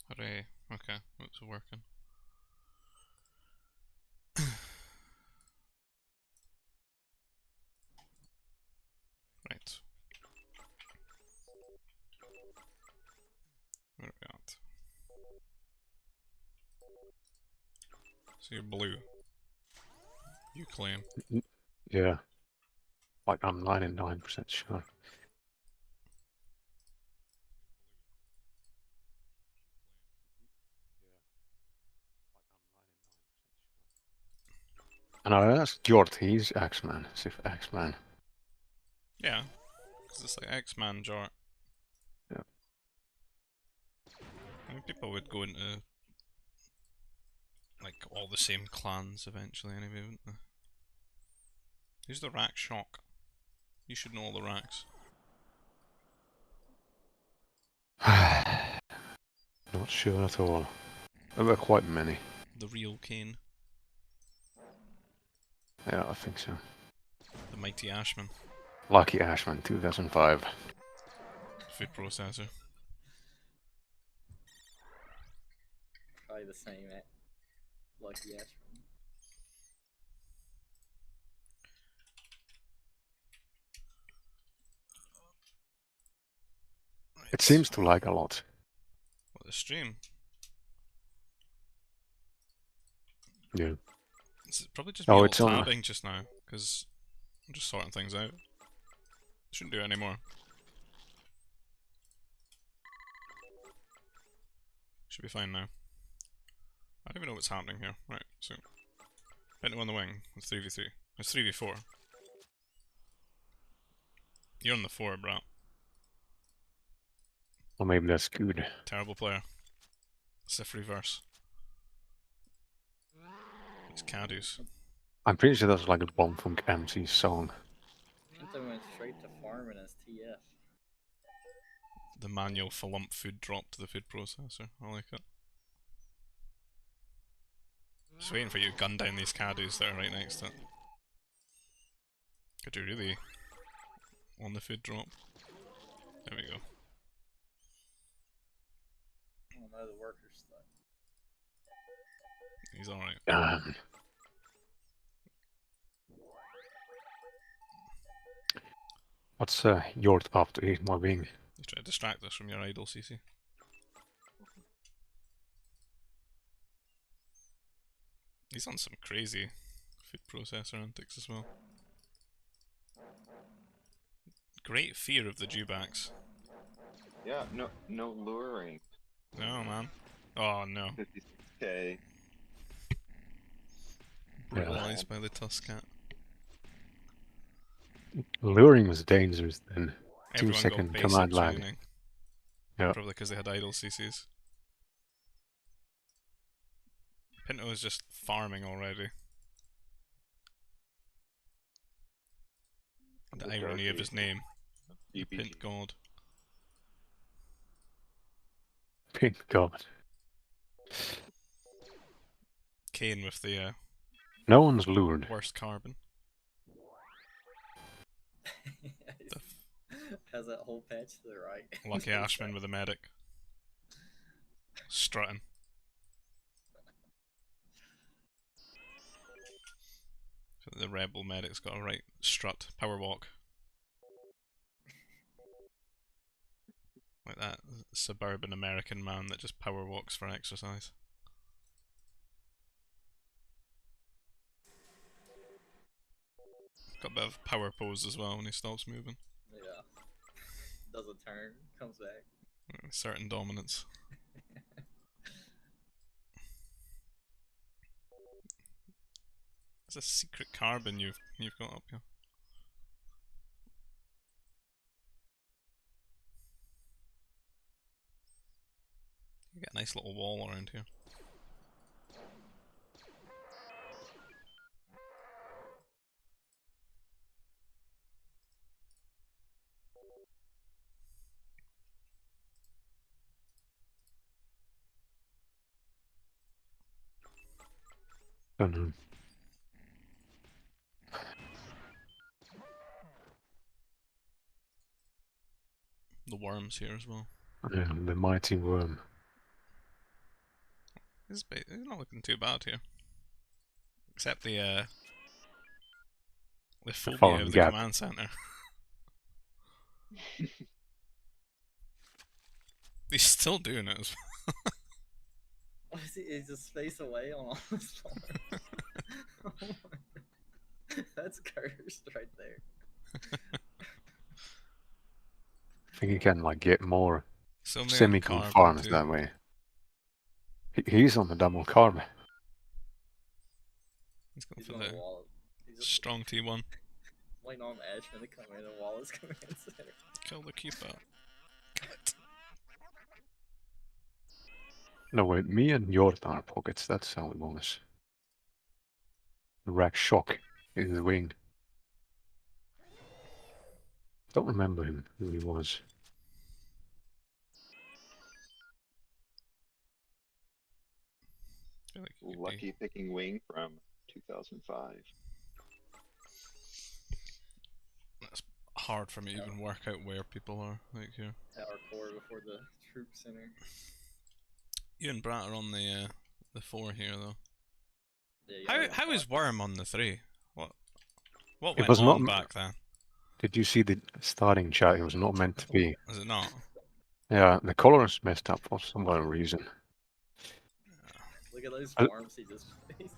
Hooray. Okay, it's working. Right. Where are we at? So you're blue. You claim. Yeah. Like I'm 99% sure. And I asked Jort, he's X-Man, Sif X-Man. Yeah, because it's like X-Man jar. Yeah. I mean, people would go into like all the same clans eventually anyway, wouldn't they? Who's the Rack Shock? You should know all the Racks. Not sure at all. There were quite many. The real Kane. Yeah, I think so. The Mighty Ashman. Lucky Ashman, 2005. Food processor. Probably the same at Lucky Ashman. Right. It seems to like a lot. What, the stream? Yeah. It's probably just me Oh, all it's on. tabbing just now, because I'm just sorting things out. Shouldn't do it anymore. Should be fine now. I don't even know what's happening here. Right, so Pinto on the wing. It's 3v3. It's 3v4. You're on the 4, bro. Or maybe that's good. Terrible player. Sif reverse. It's Cadus. I'm pretty sure that's like a Bomb Funk MC song. Pinto went straight to farming as TF. The manual flump food drop to the food processor. I like it. Just waiting for you to gun down these Cadus that are right next to it. Could you really on the food drop? There we go. Oh no, the worker's stuck. He's alright. What's Jort up to eat my wing? He's trying to distract us from your idle CC. He's on some crazy food processor antics as well. Great fear of the dewbacks. Yeah, no luring. No, man. Oh no. 56k. Brutalized by the Tuscat. Luring was dangerous then. Everyone 2-second got basic command lag. tuning. Yeah. Probably because they had idle CCs. Pinto is just farming already. The irony of his name. The Pint God. Pink God. Kane with the No one's lured. worst carbon. Has that whole patch to the right. Lucky Ashman with a medic. Strutting. The rebel medic's got a right strut, power walk. Like that suburban American man that just power walks for exercise. Got a bit of power pose as well when he stops moving. Yeah. Does a turn, comes back. Certain dominance. There's a secret carbon you've got up here. You get a nice little wall around here. Don't know. The worms here as well. Yeah, the mighty worm. He's not looking too bad here. Except the phobia following of the gap. command center. He's still doing it as Oh, he's just space away on all his farms. Oh my God. That's cursed right there. I think you can like get more so many semi-con carbon farms too. that way. He's on the double carbon. He's going He's for on the the wall. He's just strong T1. waiting on Ashman to come in and wall his command center. Kill the keeper. No, wait, me and Jordan are pockets. That's how it was. Rack shock in the wing. Don't remember him, who he was. I feel like he could Lucky picking wing from 2005. That's hard for me to even work out where people are. Like here. Tower core before the troop center. You and Brat are on the 4 here though. Yeah, How is Worm on the 3? What It went was not on back then? Did you see the starting chat? It was not meant to be. Is it not? Yeah, the colors messed up for some other reason. Look at those I- farms he just placed.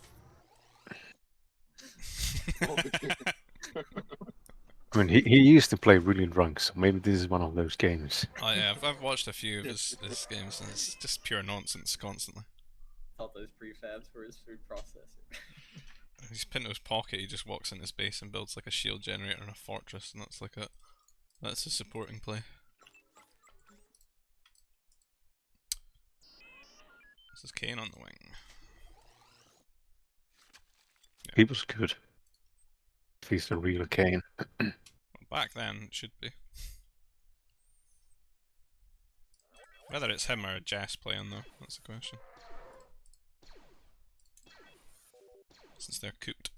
I mean, he used to play really drunk, so maybe this is one of those games. Oh yeah, I've watched a few of his games and it's just pure nonsense constantly. Thought those prefabs were his food processor. He's Pinto's pocket, he just walks in his base and builds like a shield generator and a fortress, and that's his supporting play. This is Kane on the wing. He was good. If he's the real Kane. Well, back then, it should be. Whether it's him or Jess playing though, that's the question. Since they're cooked.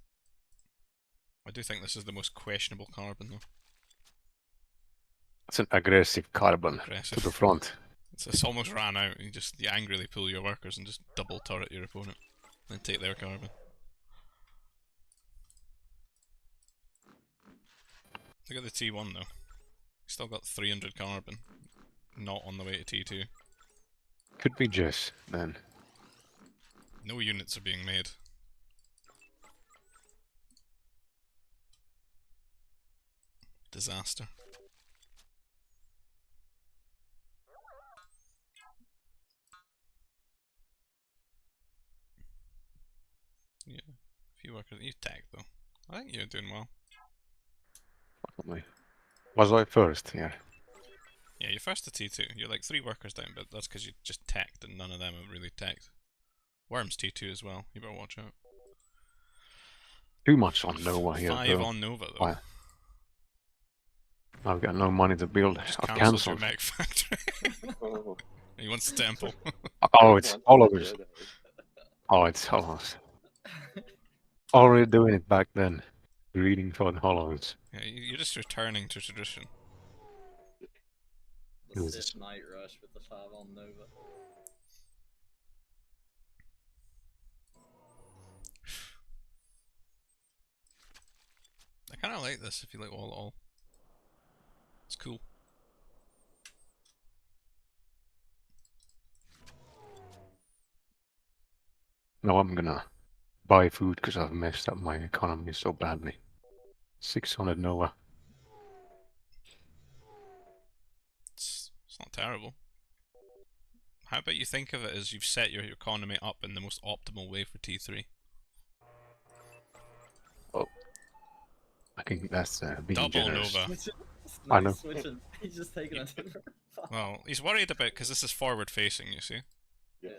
I do think this is the most questionable carbon though. It's an aggressive carbon Aggressive. to the front. It's almost ran out. You angrily pull your workers and just double turret your opponent. Then take their carbon. Look at the T1 though. Still got 300 carbon. Not on the way to T2. Could be Jess, then. No units are being made. Disaster. Yeah, a few workers. You tagged though. I think you're doing well. Probably. Was I first here? Yeah, you're first to T2. You're like 3 workers down, but that's because you just tagged and none of them have really tagged. Worm's T2 as well. You better watch out. Too much on Nova here, 5 though. on Nova though. Why? I've got no money to build. Just I've cancelled your cancelled. mech factory. Oh, He wants the temple. Oh, it's all of Jedi. us. Oh, it's hollows. Already doing it back then. Reading for the hollows. Yeah, you're just returning to tradition. The was- Sith Night Rush with the 5 on Nova. I kind of like this if you like all. It's cool. No, I'm gonna buy food because I've messed up my economy so badly. 600 Nova. It's not terrible. How about you think of it as you've set your economy up in the most optimal way for T3? I think that's being Double generous. Nova. I know. Switching. He's just taking a different file. Well, he's worried about because this is forward facing, you see. Yeah.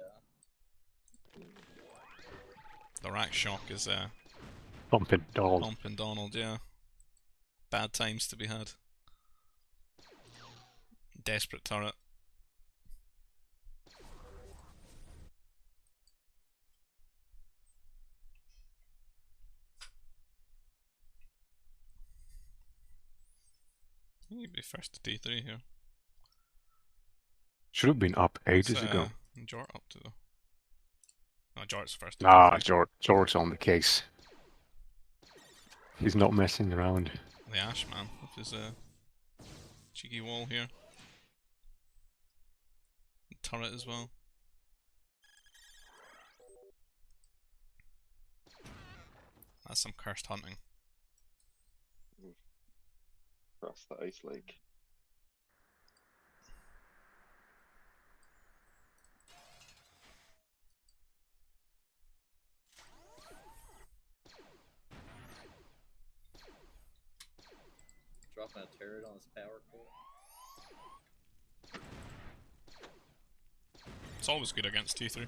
The rack shock is Pumping Donald. pumping Donald, yeah. Bad times to be had. Desperate turret. You'd be first to T3 here. Should have been up ages What's, ago. Jort up to though? No, Jort's first. Nah, George's on the case. He's not messing around. The Ash man with his cheeky wall here. And turret as well. That's some cursed hunting. Across the ice lake. Dropping a turret on his power core. It's always good against T3.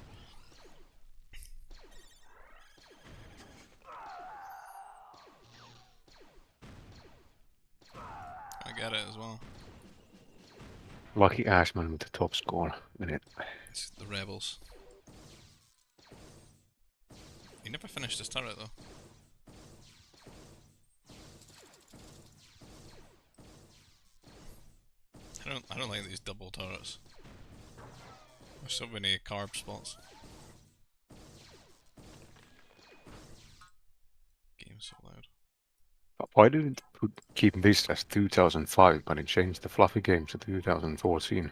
I get it as well. Lucky Ashman with the top score. Minute. It's the rebels. He never finished his turret though. I don't like these double turrets. There's so many carb spots. Game's so loud. But why didn't it keep this as 2005 but it changed the fluffy game to 2014?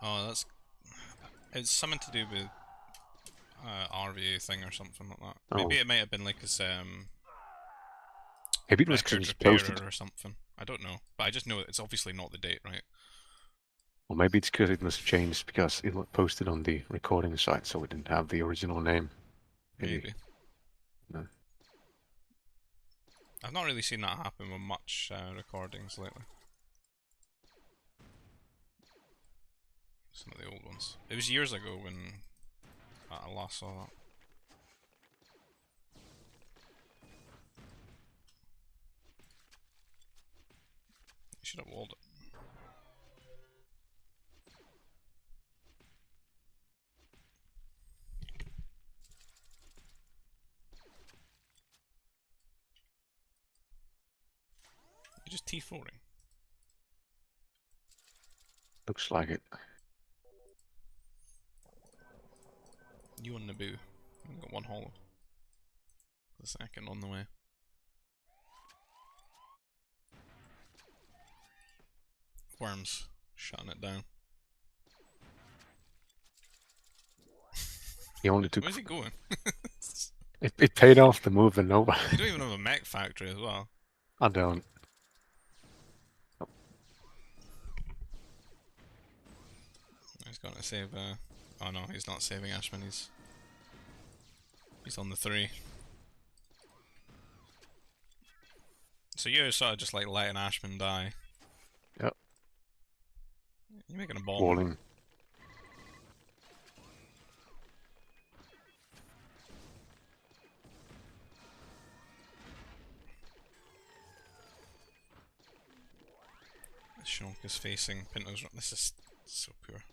Oh, it's something to do with RVA thing or something like that. Oh. Maybe it might have been like his Maybe it was record just repairer posted. or something. I don't know, but I just know it's obviously not the date, right? Or maybe it's because it was changed because it was posted on the recording site, so it didn't have the original name. Maybe. No. I've not really seen that happen with much recordings lately. Some of the old ones. It was years ago when I last saw that. You should have walled it. You're just T4ing. Looks like it. You and Naboo. We've got one hollow. The second on the way. Worms shutting it down. He only took. Where's he going? It paid off to move the Nova. You don't even have a mech factory as well. I don't. He's got to save. Oh no, he's not saving Ashman. He's on the 3. So you're sort of just like letting Ashman die. Yep. You're making a bomb. Walling. Shonk is facing Pinto's. This is so poor.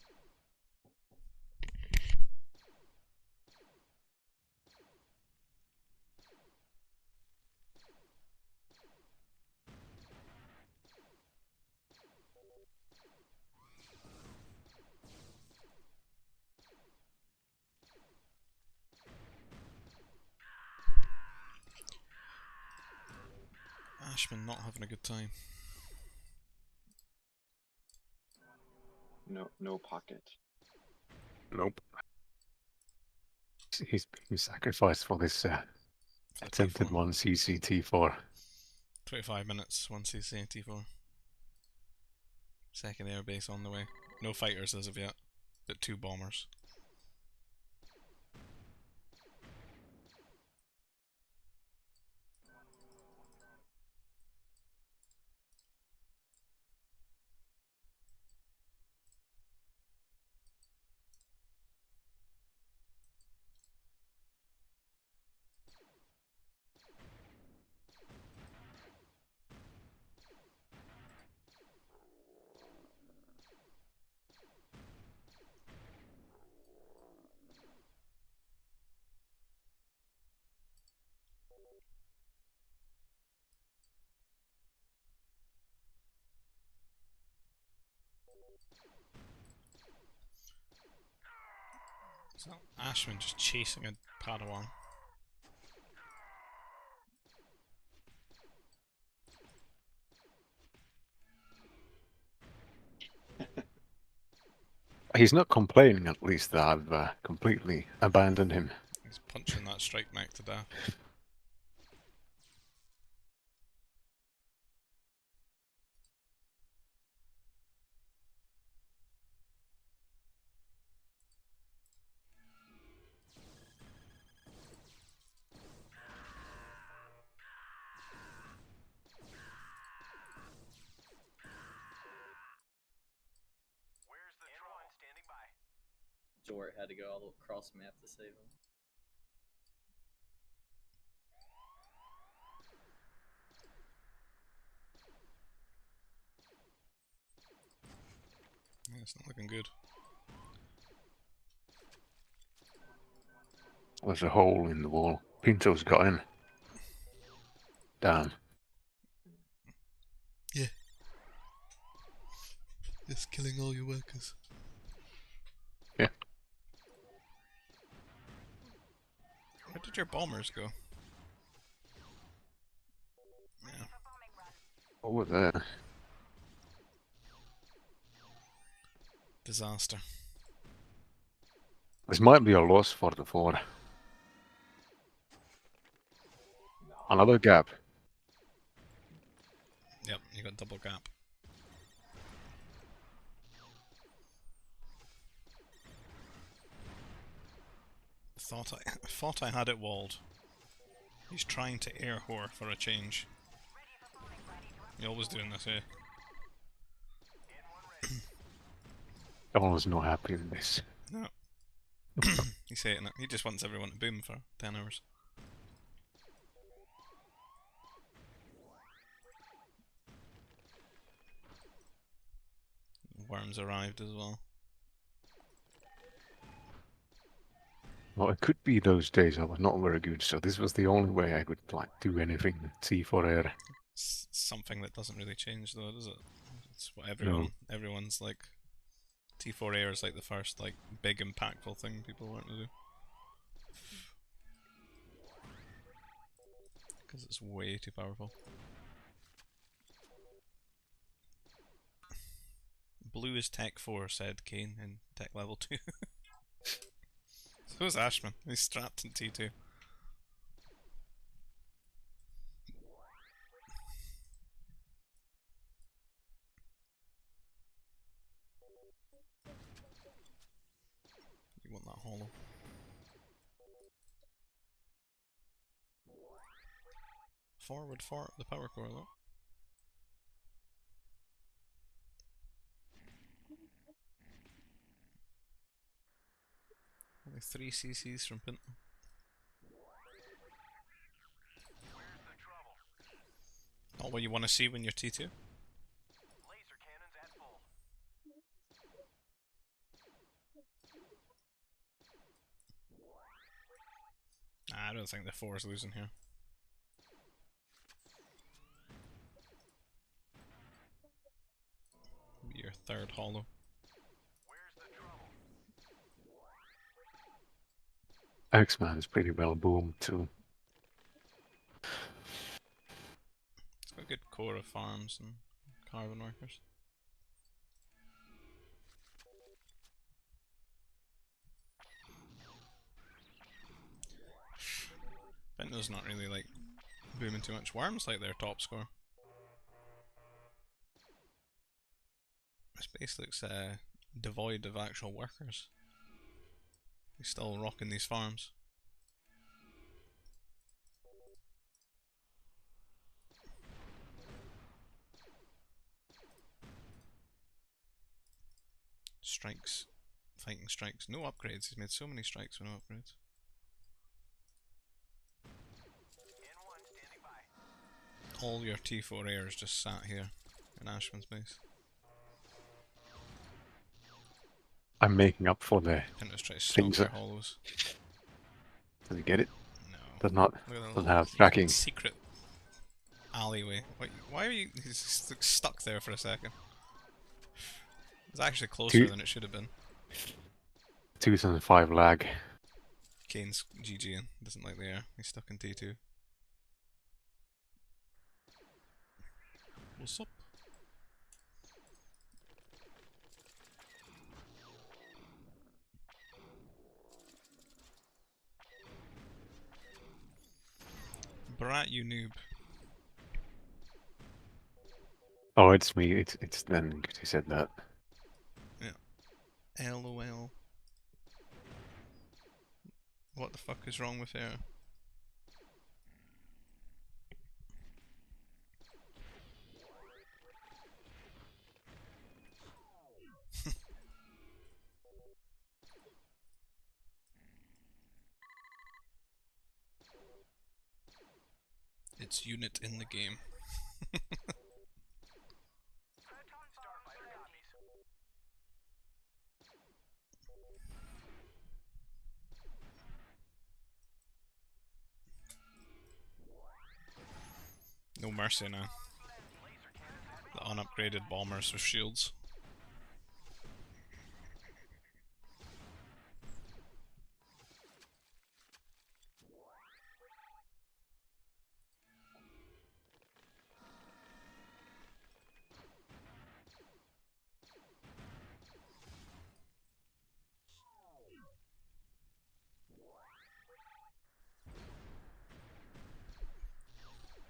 Ashman not having a good time. No pocket. Nope. He's been sacrificed for this For the attempted T4. 1cc T4. 25 minutes, 1cc T4. Second airbase on the way. No fighters as of yet, but 2 bombers. So Ashman just chasing a Padawan. He's not complaining, at least, that I've completely abandoned him. He's punching that strike mech to death. Jort had to go all across map to save him. Yeah, it's not looking good. There's a hole in the wall. Pinto's got in. Damn. Yeah. Just killing all your workers. Yeah. Where did your bombers go? Yeah. Over there. Disaster. This might be a loss for the 4. Another gap. Yep, you got double gap. Thought I had it walled. He's trying to air whore for a change. You're always doing this, eh? Donald's not happy with this. No. He's hating it. He just wants everyone to boom for 10 hours. Worms arrived as well. Well, it could be those days I was not very good, so this was the only way I could like do anything with C4 air. It's something that doesn't really change though, does it? It's what No. everyone's like. T4 air is like the first like big impactful thing people want to do. Because it's way too powerful. Blue is Tech 4, said Kane in Tech Level 2. So is Ashman. He's strapped in T2. You want that hollow. Forward for the power core though. Only 3 CCs from Pinto. Not what you want to see when you're T2. Nah, I don't think the 4 is losing here. Maybe your 3rd hollow. X-Man is pretty well boomed too. It's got a good core of farms and carbon workers. Pinto's not really like booming too much. Worms like their top score. This base looks devoid of actual workers. He's still rocking these farms. Strikes. Fighting strikes. No upgrades. He's made so many strikes with no upgrades. All your T4 airs just sat here in Ashman's base. I'm making up for the Pinto's trying to stop things their that... hollows. Does he get it? No. Does not. Look at that Doesn't little have tracking. secret alleyway. Why are you he's just stuck there for a second? It's actually closer than it should have been. 2005 lag. Kane's GG and doesn't like the air. He's stuck in T2. What's up? Brat, you noob. Oh, it's me. It's then who said that. LOL. What the fuck is wrong with air? It's unit in the game. No mercy now. The unupgraded bombers with shields.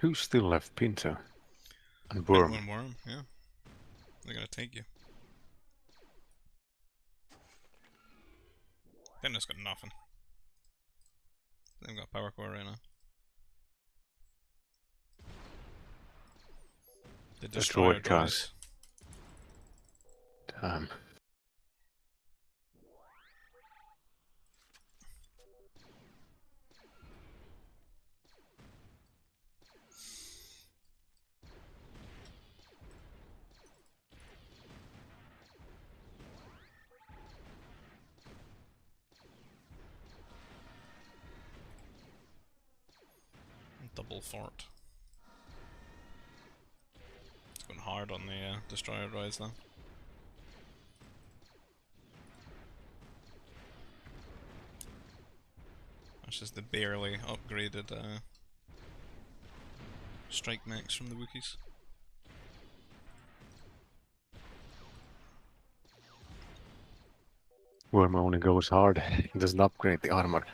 Who still left Pinto? And Worm. Worm. One worm, yeah. They're gonna take you. Pinto's got nothing. They've got power core right now. The destroyer droid dies. Damn. Double fort. It's going hard on the destroyer droids now. That's just the barely upgraded strike mechs from the Wookiees. Worm only goes hard. He doesn't upgrade the armor.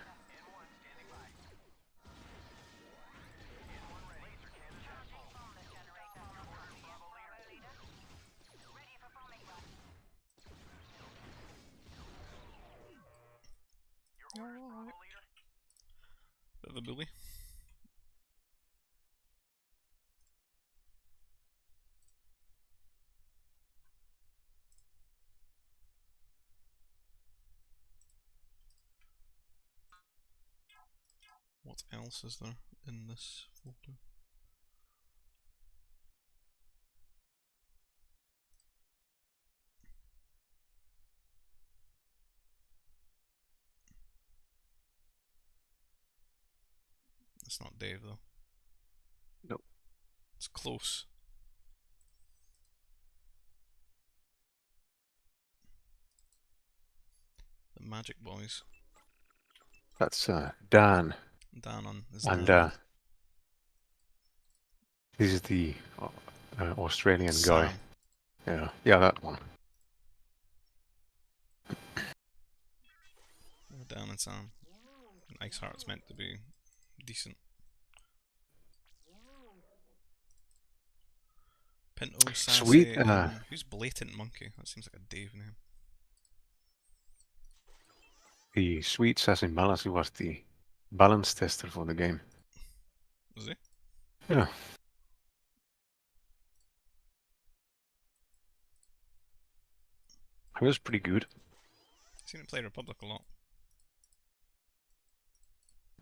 Bit of a bully. What else is there in this folder? It's not Dave though. Nope. It's close. The Magic Boys. That's Dan. Dan on is And Dan. this is the Australian Sam. guy. Yeah, that one. Dan and Sam. Ice Heart's meant to be decent. Pinto, Sassy, Sweet, who's Blatant Monkey? That seems like a Dave name. The sweet Sassy Malassi was the balance tester for the game. Was he? Yeah. He was pretty good. I've seen him play Republic a lot.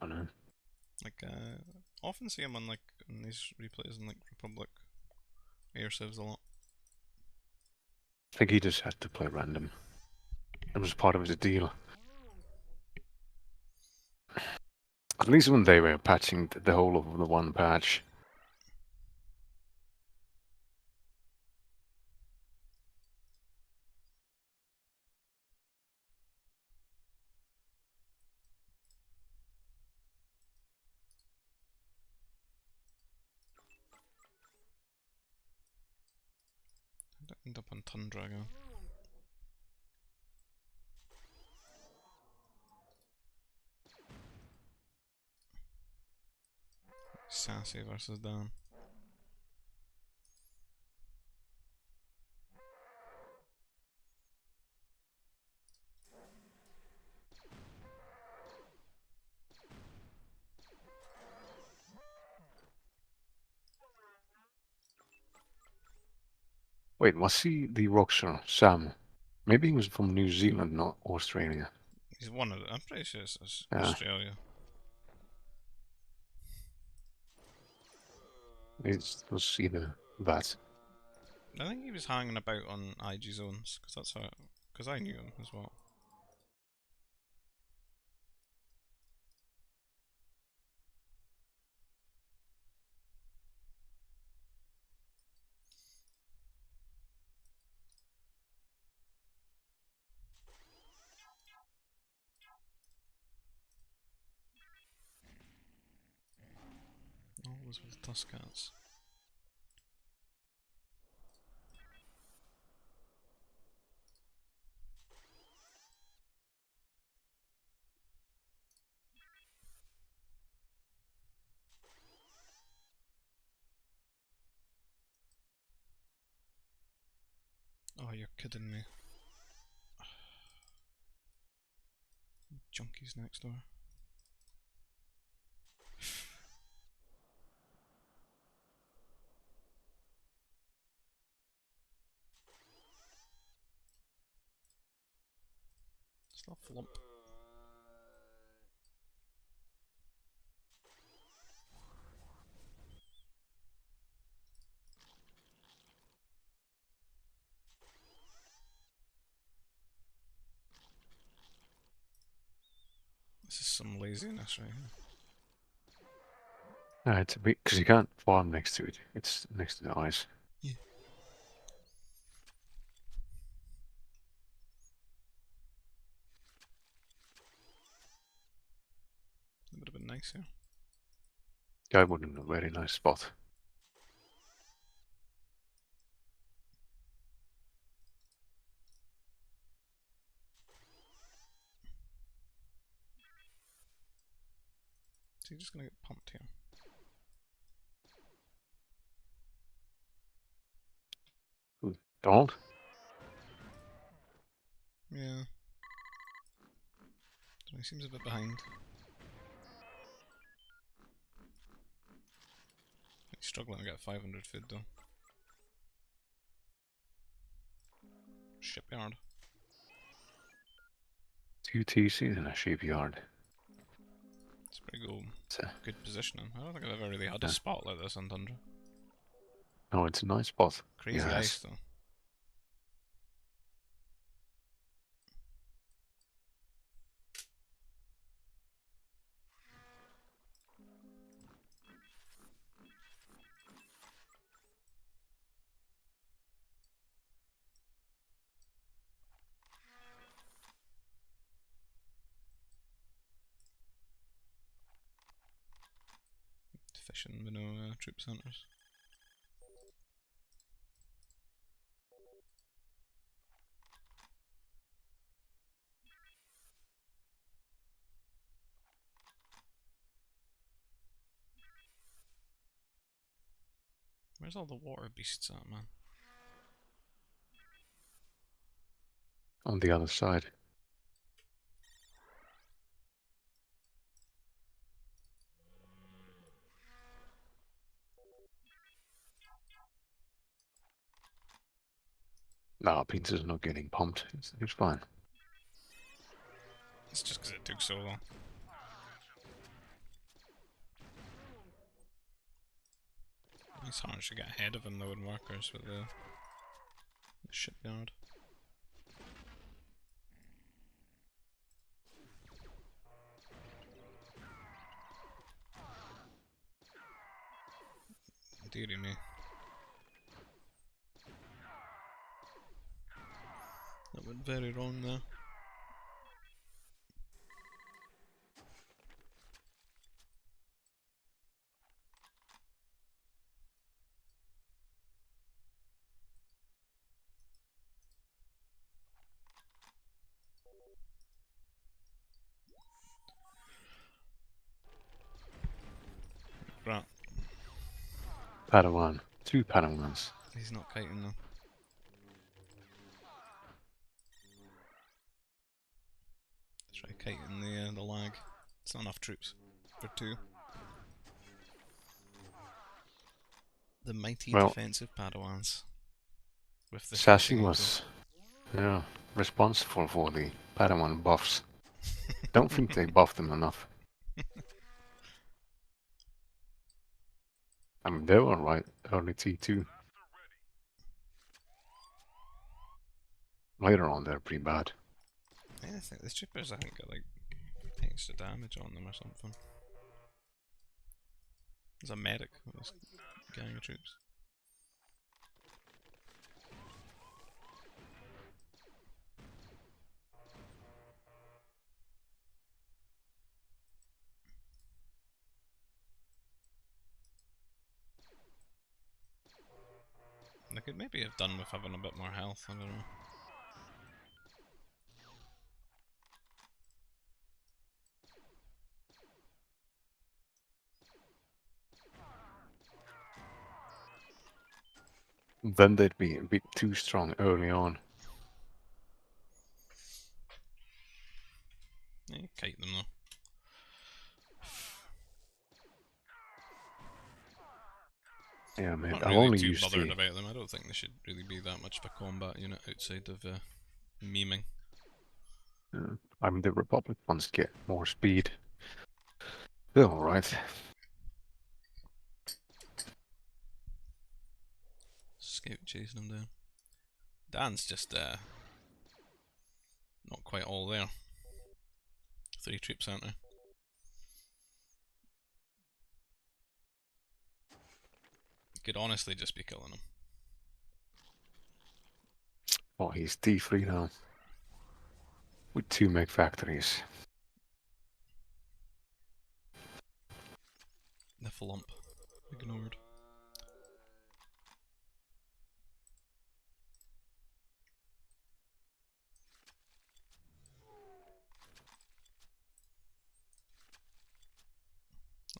I know. Like, often see him on like in these replays in like Republic air civs a lot. I think he just had to play random. It was part of his deal. At least when they were patching the whole of the one patch. up on Tundra again. Sassy versus Dan. Wait, was he the Rockstar Sam? Maybe he was from New Zealand, not Australia. He's one of the. I'm pretty sure it's Yeah. Australia. It was either that. I think he was hanging about on IG zones because that's how. Because I knew him as well. Always with Tuscats. Oh, you're kidding me. Junkies next door. Stop flump. This is some laziness right here. It's a bit because you can't farm next to it. It's next to the ice. Yeah. It would have been nice here. That would have been a very nice spot. So you're just gonna get pumped here. Ooh, Donald? Yeah. He seems a bit behind. He's struggling to get 500 food though. Shipyard. 2 TCs in a shipyard. It's pretty cool. It's a, Good positioning. I don't think I've ever really had Yeah. a spot like this on Tundra. no, it's a nice spot. Crazy Yes. ice though. Fishing with no troop centres. Where's all the water beasts at, man? On the other side. No, Pincer's not getting pumped. It's fine. It's just because it took so long. It's hard to get ahead of him though in workers with the shipyard. Dearie me. That went very wrong there. Padawan. 2 Padawans. He's not kiting though. Try kiting the lag. It's not enough troops for 2. The mighty Well, defensive Padawans. With the Sassy shooting was, yeah, responsible for the Padawan buffs. Don't think they buffed them enough. I mean, they were right early T2. Later on, they're pretty bad. Yeah, I think the troopers, I think, got like extra damage on them or something. There's a medic with this gang of troops. They could maybe have done with having a bit more health, I don't know. Then they'd be a bit too strong early on. Yeah, you kite them though. Yeah, man, Not I've really only too used bothered the... about them. I don't think they should really be that much of a combat unit outside of memeing. I mean, the Republic ones get more speed. They're alright. Scout chasing them down. Dan's just not quite all there. 3 troops, aren't there? Could honestly just be killing him. Oh, he's T3 now. With 2 mech factories. The flump. Ignored.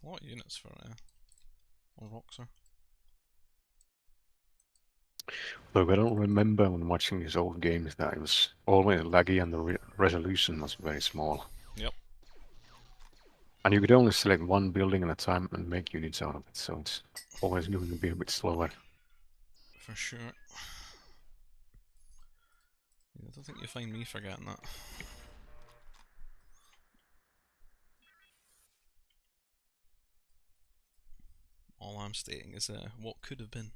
A lot of units for Roxer. Look, I don't remember when watching his old games that it was always laggy and the resolution was very small. Yep. And you could only select one building at a time and make units out of it, so it's always going to be a bit slower. For sure. Yeah, I don't think you'll find me forgetting that. All I'm stating is what could have been.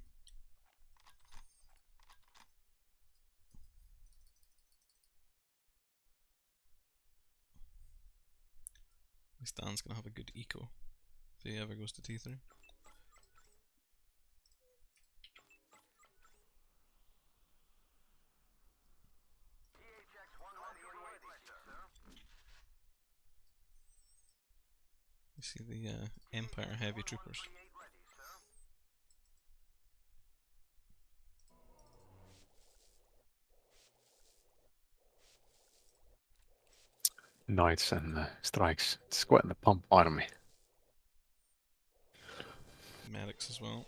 At least Dan's gonna have a good eco if he ever goes to T3. You see the Empire heavy troopers. Knights and strikes. It's quite the pump army. Medics as well.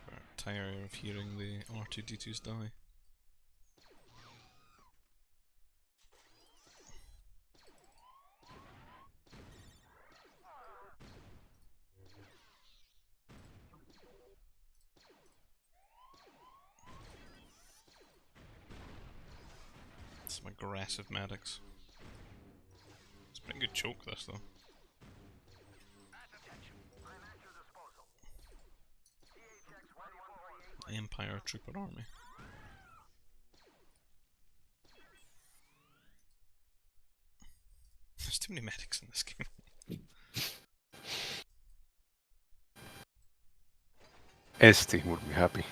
Never tire of hearing the R2D2s die. Some aggressive medics. It's a pretty good choke this though. Empire Trooper Army. There's too many medics in this game. Esti would be happy.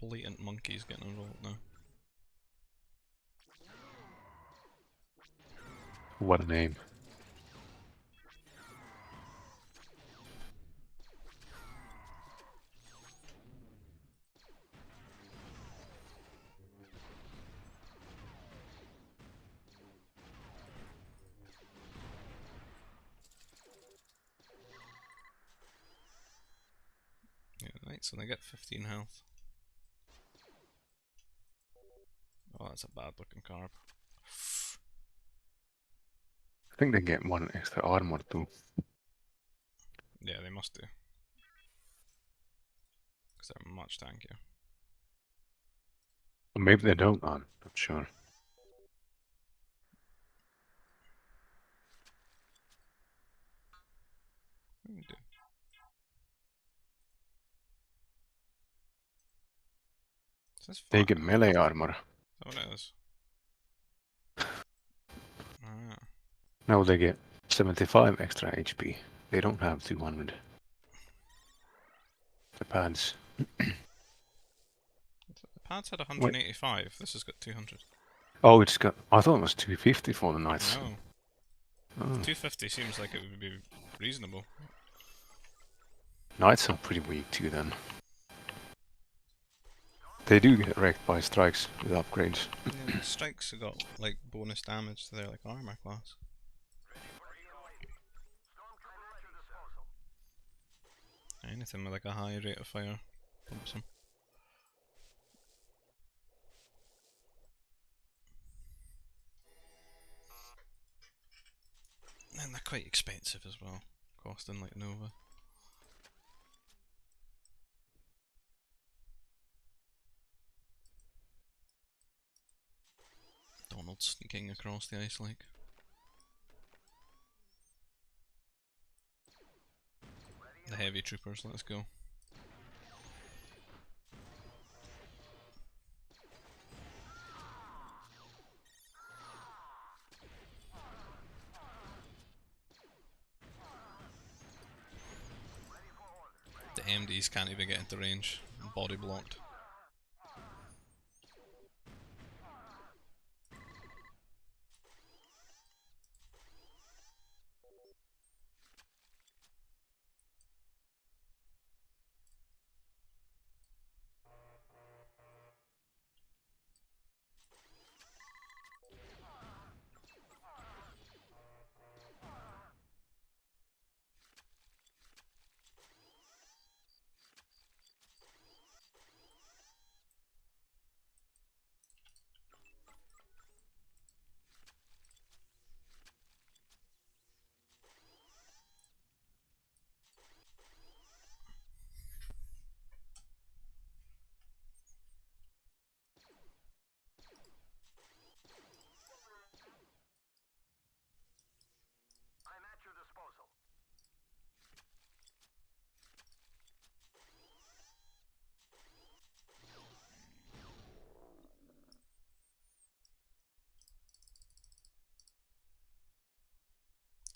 Blatant monkeys getting involved now. What a name. Yeah, right, so they get 15 health. Oh, that's a bad looking carb. I think they get one extra armor too. Yeah, they must do. Because they're much tankier. Or maybe they don't, I'm not sure. They do. Is this They flat? get melee armor. Is that what it is? Ah. Now they get 75 extra HP. They don't have 200. The pads. The pads had 185, this has got 200. Oh, it's got. I thought it was 250 for the knights. No. Oh. 250 seems like it would be reasonable. Knights are pretty weak too then. They do get wrecked by strikes with upgrades. Yeah, the strikes have got like bonus damage to their like armor class. Anything with like a high rate of fire bumps them. And they're quite expensive as well, costing like Nova. Donald sneaking across the ice lake. The heavy troopers, let's go. The MDs can't even get into range, body blocked.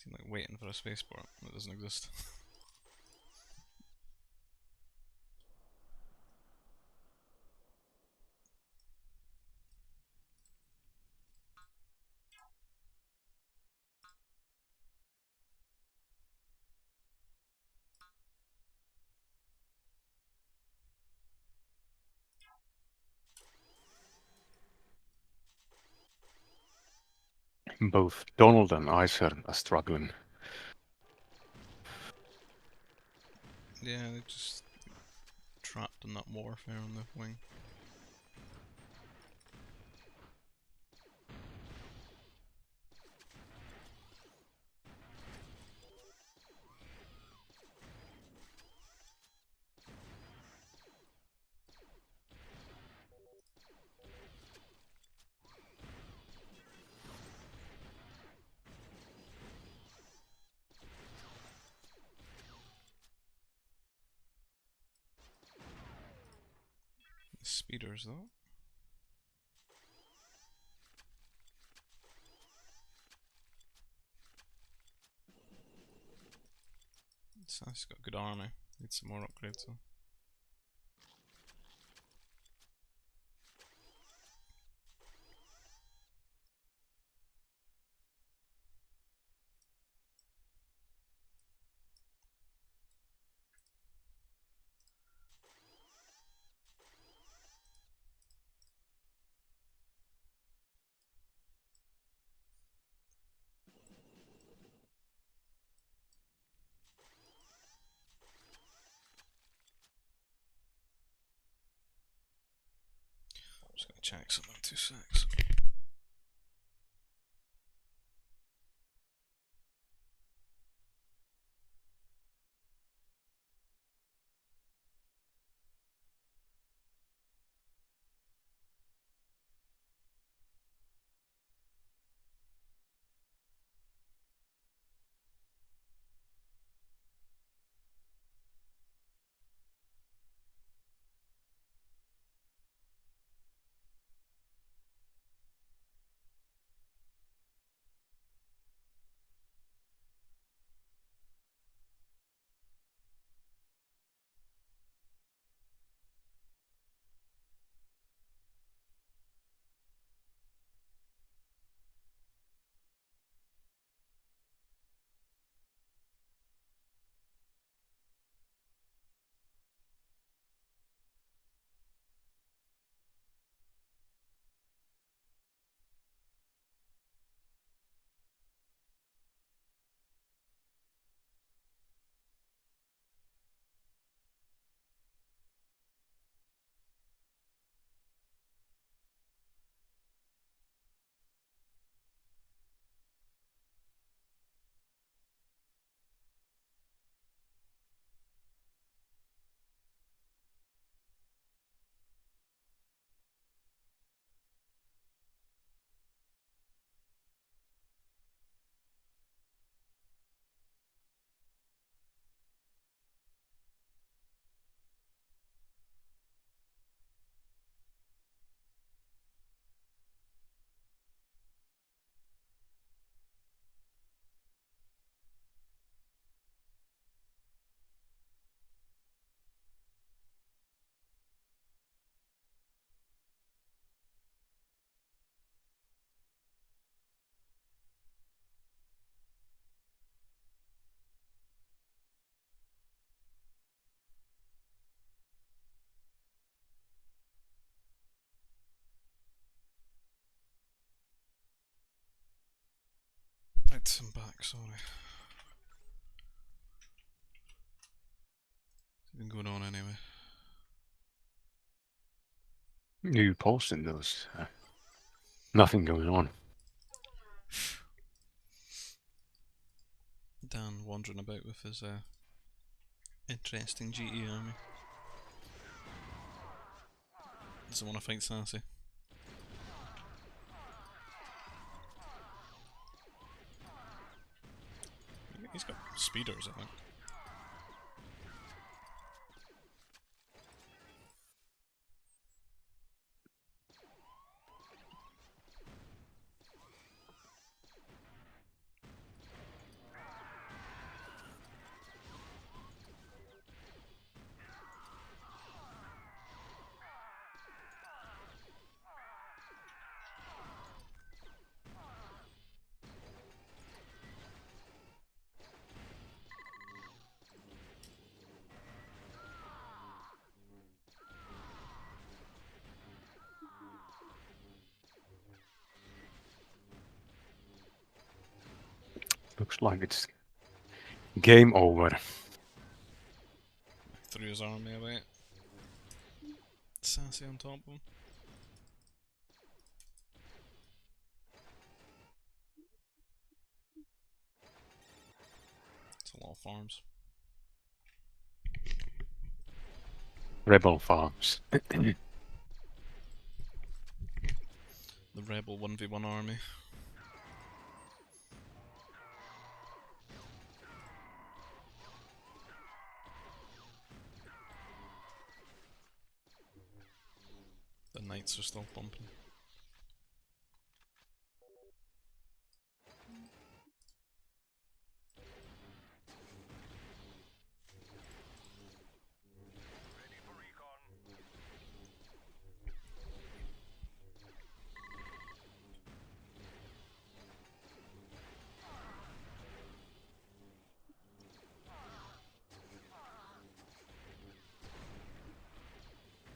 Seem like waiting for a spaceport that doesn't exist. Both Donald and Icer are struggling. Yeah, they're just trapped in that warfare on the wing. Speeders though. So he's got good army. Need some more upgrades though. Just gonna check something 2 secs. Right, I'm back, sorry. It's been going on anyway. You posting those? Nothing going on. Dan wandering about with his interesting GE army. Doesn't want to fight Sassy. He's got speeders, I think. Looks like it's game over. Threw his army away. Sassy on top of him. It's a lot of farms. Rebel farms. The rebel 1v1 army. Knights are still pumping.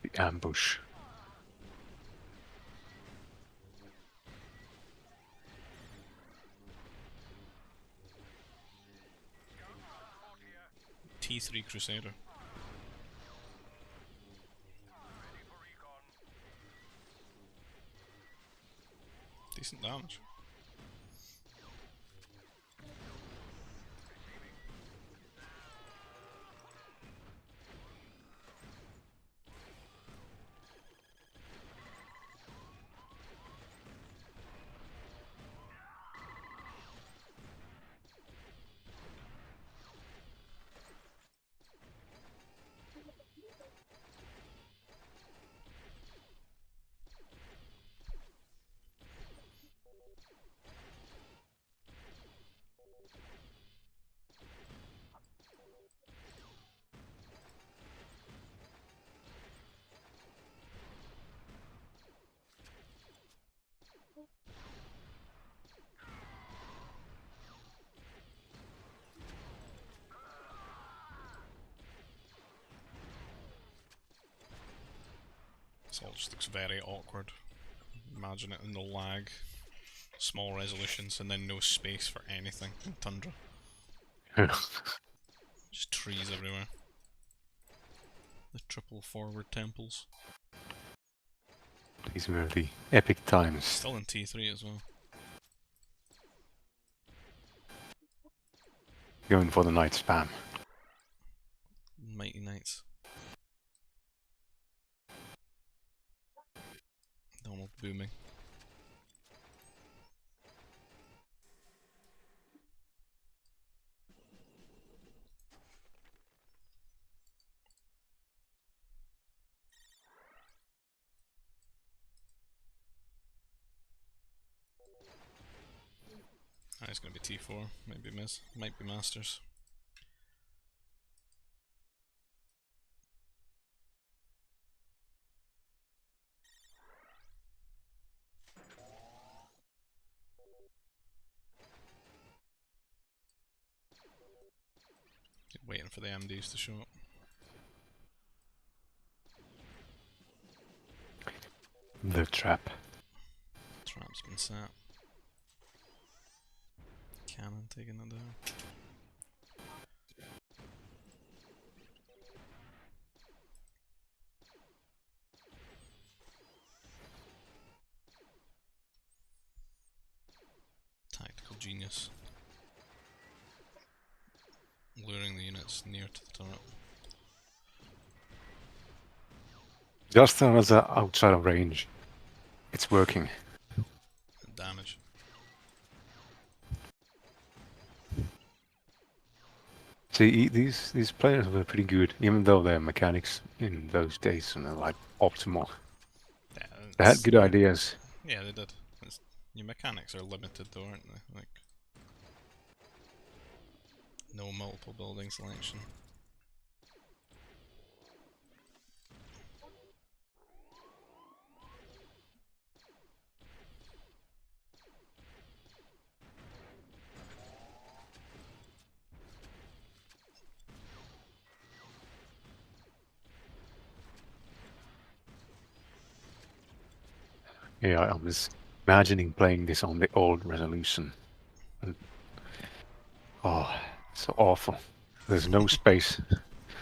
The ambush. T3 Crusader. Decent damage. This all just looks very awkward. Imagine it in the lag, small resolutions, and then no space for anything in Tundra. Just trees everywhere. The triple forward temples. These were the epic times. Still in T3 as well. Going for the night spam. Mighty Knights. Donald booming. It's gonna be T4, maybe might be Masters. Waiting for the MDs to show up. The trap. Trap's been set. Cannon taking it down. Tactical genius. Luring the units near to the turret. Just as outside of range. It's working. And damage. See, these players were pretty good, even though their mechanics in those days were like optimal. Yeah, They had good ideas. Yeah, they did. Your mechanics are limited though, aren't they? Like, no multiple building selection. Yeah, I was imagining playing this on the old resolution. And, oh, so awful. There's no space.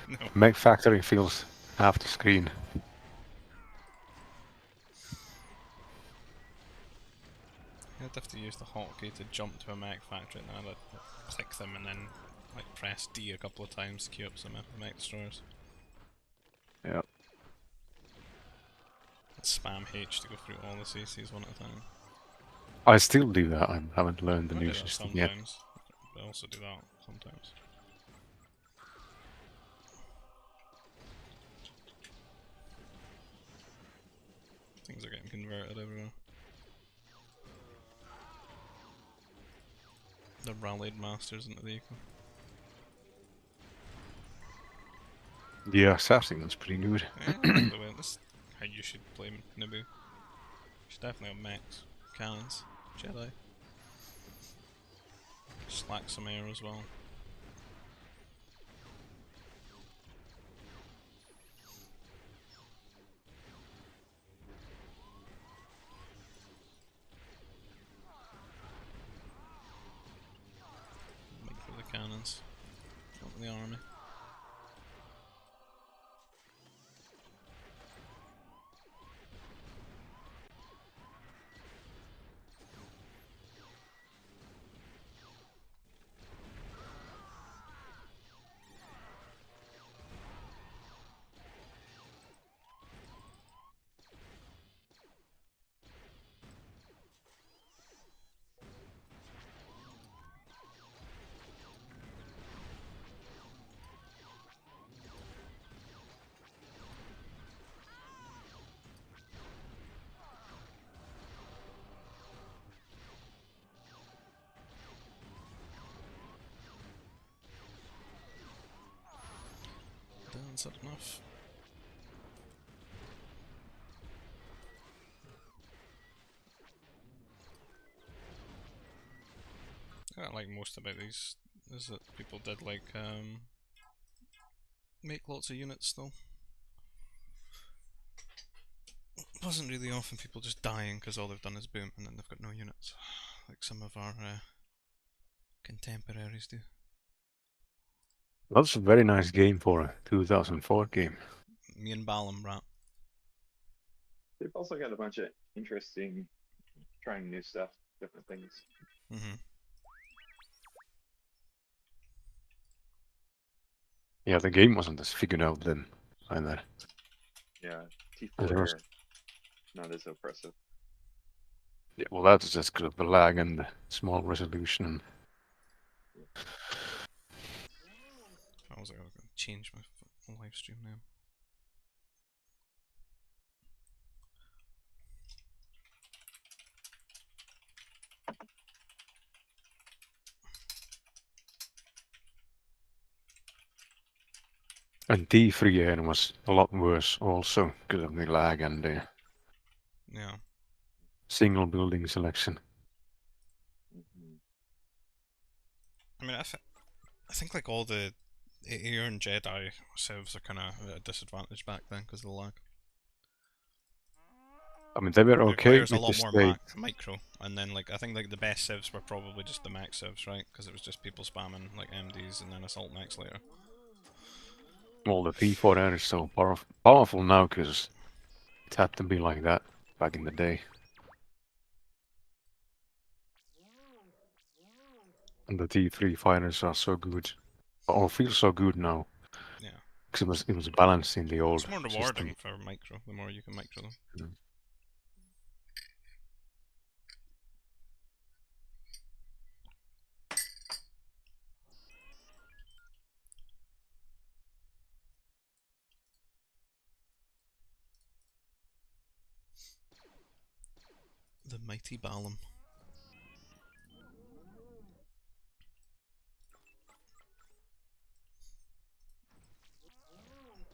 No. Make factory feels half the screen. You'd have to use the hotkey to jump to a mech factory now, like click them and then like press D a couple of times to queue up some mech destroyers. Yeah. And spam H to go through all the CCs one at a time. I still do that. I haven't learned the I do new that system yet. sometimes. I also do that sometimes. Things are getting converted everywhere. The rallied masters into the eco. Yeah, Sassington's pretty good. Yeah, I like the way this how you should play Naboo. You should definitely have mechs, cannons, Jedi. Slack some air as well. Make for the cannons. Not the army. Is that enough? What I like most about these is that people did like make lots of units still. Wasn't really often people just dying because all they've done is boom and then they've got no units, like some of our contemporaries do. That's a very nice game for a 2004 game. Me and Balam, right? They've also got a bunch of interesting, trying new stuff, different things. Mm-hmm. Yeah, the game wasn't as figured out then either. Yeah, There T4 was- air, not as oppressive. Yeah, well, that's just because of the lag and the small resolution. I was going to change my live stream name. And D3N was a lot worse also because of the lag and the Yeah. single building selection. Mhm. I mean, I think like all the Air and Jedi civs are kind of at a disadvantage back then because of the lag. I mean, they were It okay requires a with lot the more state. micro, and then like I think like the best civs were probably just the max civs, right? Because it was just people spamming like MDs and then assault max later. Well, the T4N is so powerful now because it had to be like that back in the day. And the T3 fighters are so good, or feel so good now, Yeah, because it was balanced in the old it's more rewarding system. for micro. The more you can micro them. Mm. The mighty Balam.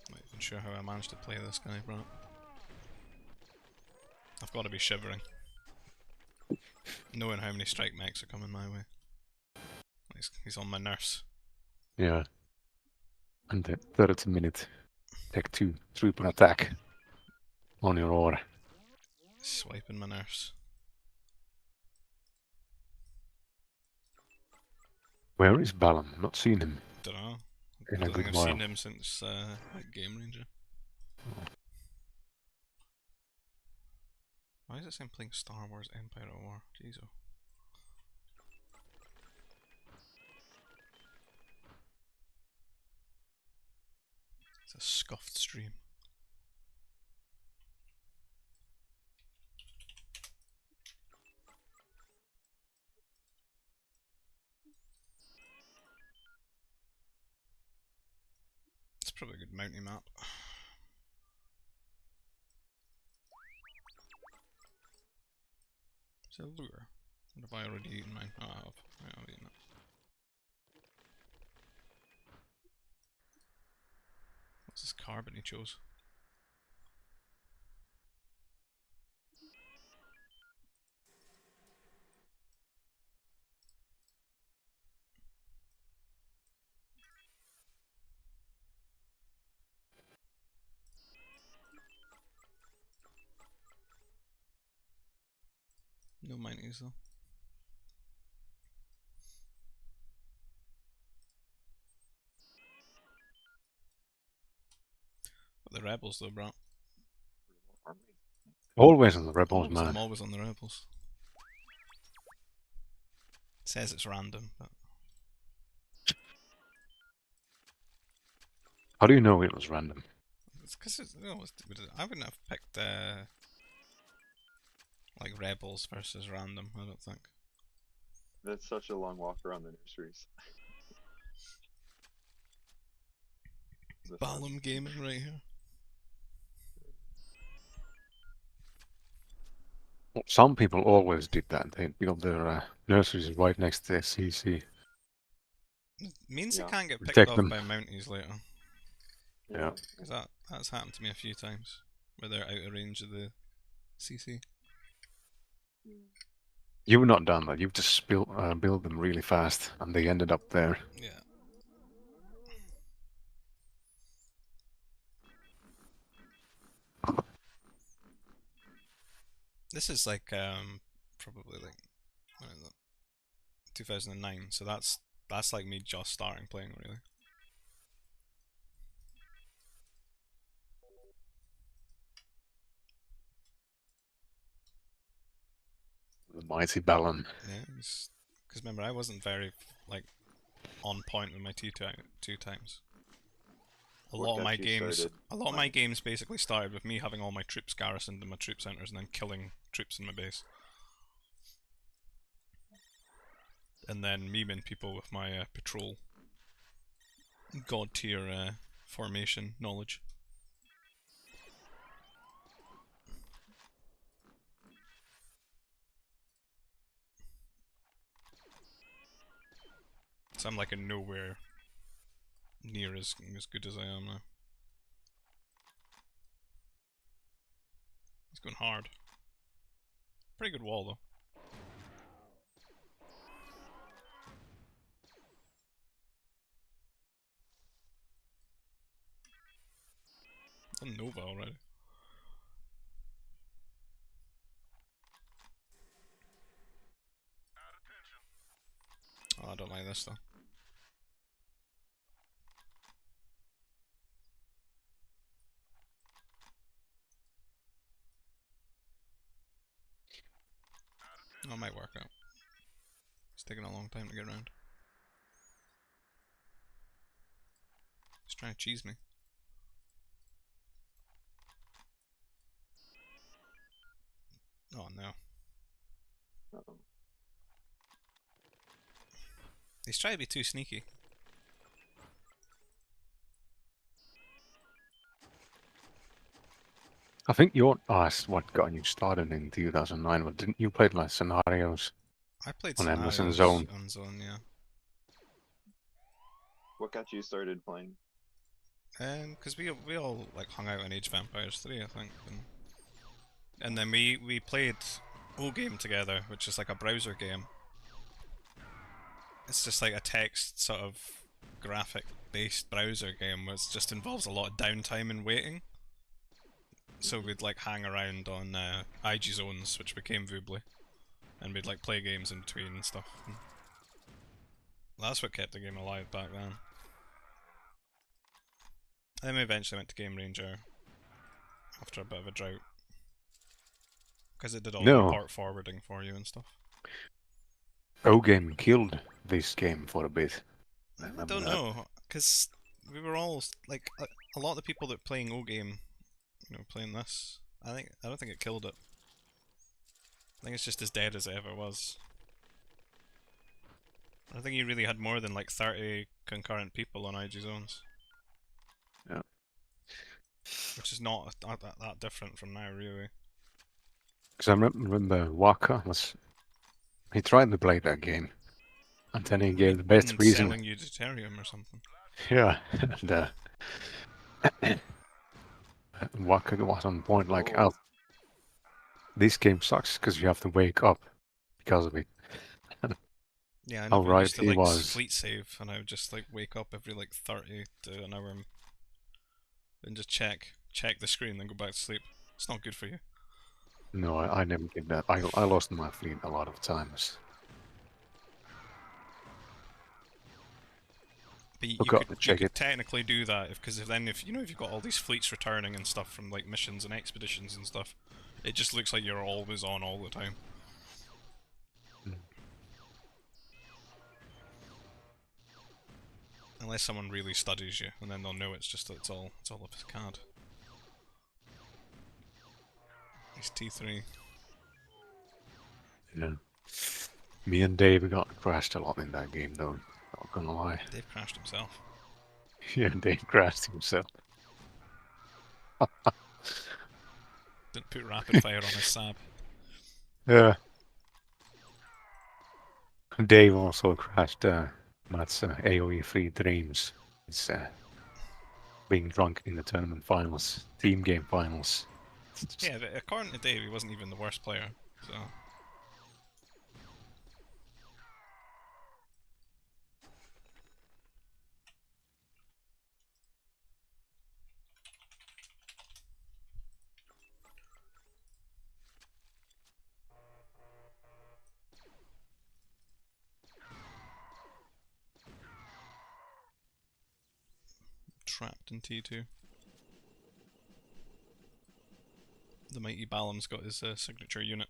Not even sure how I managed to play this guy, bro. I've got to be shivering, knowing how many strike mechs are coming my way. He's on my nerves. Yeah. And the 30-minute Tech 2 triple attack on your aura. Swiping my nerves. Where is Balam? Not seen him Dunno. in I a don't think good I've while. seen him since like Game Ranger. Why is it saying playing Star Wars Empire at War? Jeez. It's a scuffed stream. It's probably a good mountain map. a lure. What have I already eaten mine? Oh, I have. Yeah, I've eaten it. What's this carbon he chose? No minis though. But the rebels though, bro. Army. Always on the rebels, Always, I'm man. always on the rebels. It says it's random, but How do you know it was random? it's because I wouldn't have picked like rebels versus random. I don't think. That's such a long walk around the nurseries. The fun. Balam gaming right here. Well, some people always did that. They built their nurseries right next to their CC. It means Yeah. you can't get picked Protect off them. by mounties later. Yeah. Because that's happened to me a few times. Where they're out of range of the CC. You've not done that. You've just built them really fast, and they ended up there. Yeah. This is like probably like what is it? 2009. So that's like me just starting playing really. The mighty Balan. Yeah. Because remember I wasn't very like on point with my two times. A What lot of got my you games, started a lot of my playing? games basically started with me having all my troops garrisoned in my troop centers and then killing troops in my base, and then memeing people with my patrol god tier formation knowledge. So I'm like in nowhere near as good as I am now. He's going hard. Pretty good wall though. Done Nova already. Oh, I don't like this though. Oh, it might work out. It's taking a long time to get around. He's trying to cheese me. Oh no. Uh-oh. He's trying to be too sneaky. I think your what got you started in 2009. But didn't you play like scenarios I played on Amazon scenarios Zone? on Zone, yeah. What got you started playing? Because we all like hung out in Age of Empires 3, I think, and then we played O Game together, which is like a browser game. It's just like a text sort of graphic based browser game, which just involves a lot of downtime and waiting. So we'd like hang around on IG zones, which became Voobly, and we'd like play games in between and stuff. And that's what kept the game alive back then. And then we eventually went to Game Ranger after a bit of a drought. Because it did all No. the port forwarding for you and stuff. O-Game killed this game for a bit. I remember don't that. know, because we were all like a lot of the people that playing O Game, playing this. I don't think it killed it. I think it's just as dead as it ever was. I don't think you really had more than like 30 concurrent people on IG zones. Yeah. Which is not that different from now, really. Because I remember Waka was He tried to play that game, and then he gave the best Been reason. selling you deuterium or something. Yeah, and was on point like, Oh. oh, this game sucks because you have to wake up because of it. Yeah, I How never right used to he like was. fleet save, and I would just like wake up every like 30 to an hour and just check the screen, then go back to sleep. It's not good for you. No, I never did that. I lost my fleet a lot of times. But Forgot to you check could it. technically do that because if you know if you've got all these fleets returning and stuff from like missions and expeditions and stuff, it just looks like you're always on all the time. Mm. Unless someone really studies you, and then they'll know it's all a card. He's T3. Yeah. Me and Dave got crashed a lot in that game, though. Not gonna lie. Dave crashed himself. Yeah, Dave crashed himself. Didn't put rapid fire on his sab. Yeah. Dave also crashed Matt's AoE free dreams. It's being drunk in the tournament finals, team game finals. Yeah, but according to Dave, he wasn't even the worst player. So trapped in T2. The mighty Balam's got his signature unit.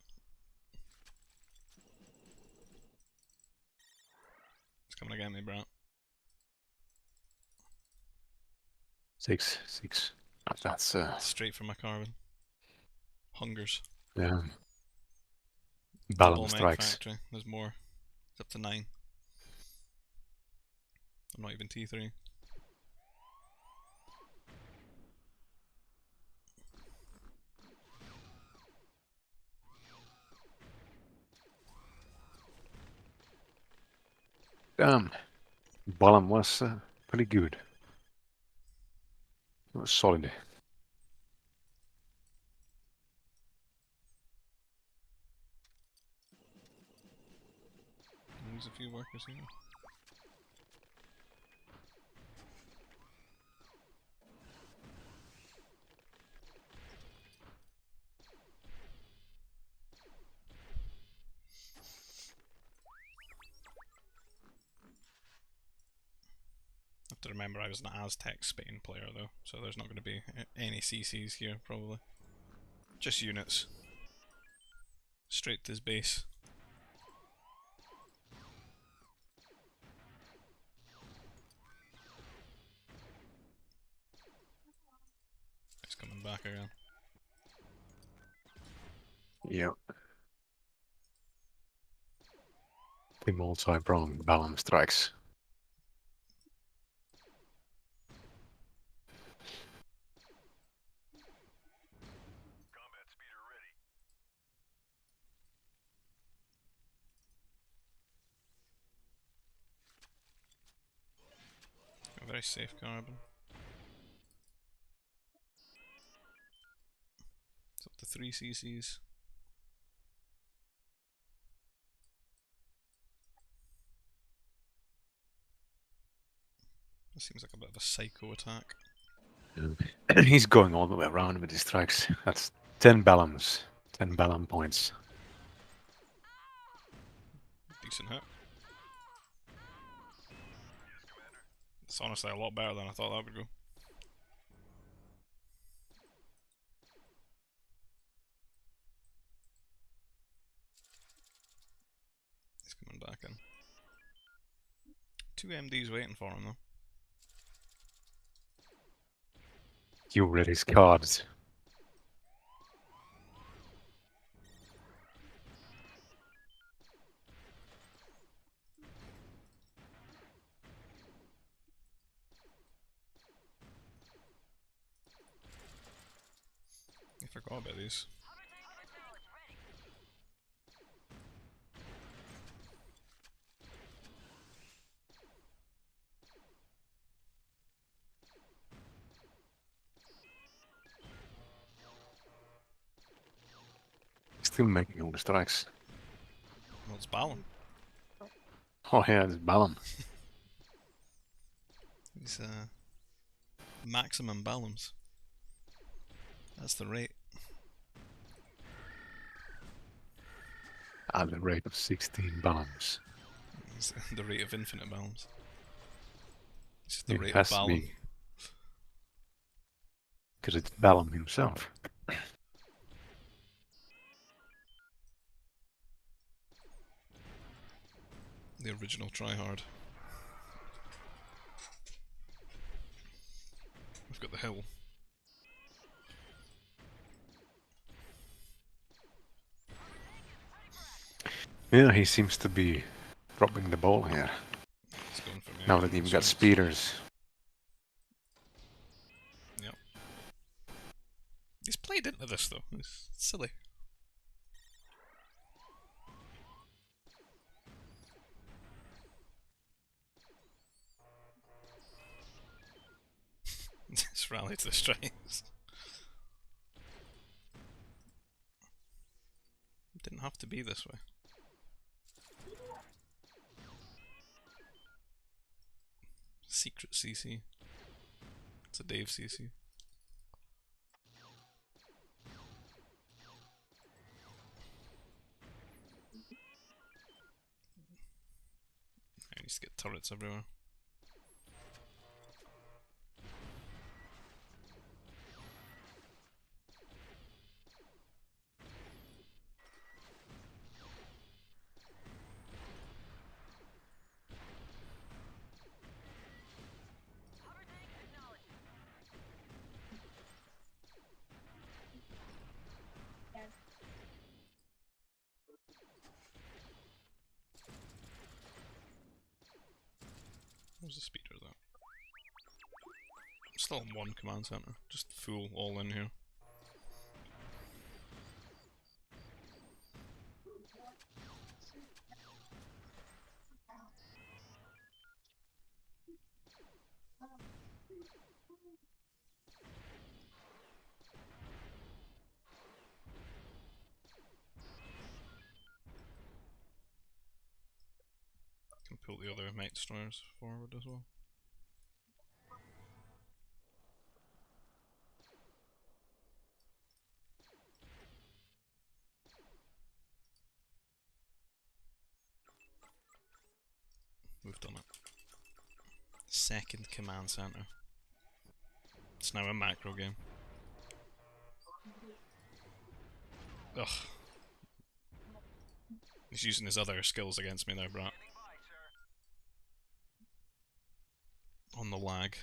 He's coming to get me, bro. 6-6. That's Straight from my carbon. Hungers. yeah. Double Balance meg strikes. factory. There's more. It's up to 9. I'm not even T3. Damn. Balam was pretty good. It was solid. Lose a few workers here. Have to remember I was an Aztec Spain player though, so there's not going to be any CCs here probably. Just units. Straight to his base. He's coming back again. Yeah. The multi-pronged Balam strikes. A very safe carbon. It's up to 3 CCs. This seems like a bit of a psycho attack. He's going all the way around with his strikes. That's 10 Balams. 10 Balam points. Decent hit. It's honestly a lot better than I thought that would go. He's coming back in. 2 MDs waiting for him though. You read his cards. I forgot about these. still making all the strikes. Well, it's Balan. Oh yeah, it's Balam. He's maximum Balams. That's the rate. At the rate of 16 Balams. It's the rate of infinite Balams. It's just the It rate of has to Balan. be. Because it's Balam himself. The original tryhard. We've got the hill. Yeah, he seems to be dropping the ball here. He's going for me. Now that you've got speeders. Yep. He's played into this though. It's silly. Just rally to the strikes. It didn't have to be this way. Secret CC. It's a Dave CC. I need to get turrets everywhere. Where's the speeder though? Still on one command center. Just full all in here. Can pull the other Might Destroyers forward as well. We've done it. Second command center. It's now a macro game. Ugh. He's using his other skills against me now, Brat. On the lag.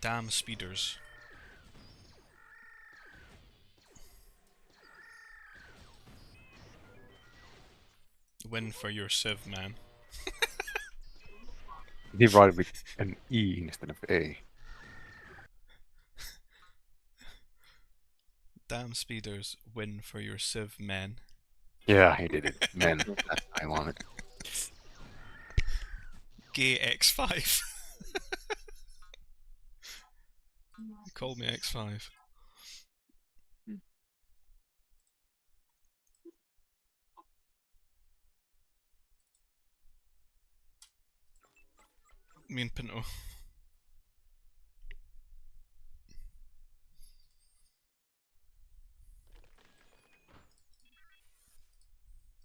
Damn speeders. Win for your Civ, man. He wrote it with an E instead of A. Damn speeders, win for your Civ, man. Yeah, he did it. Man, that's ironic. Gay X5. You called me X5. Me and Pinto.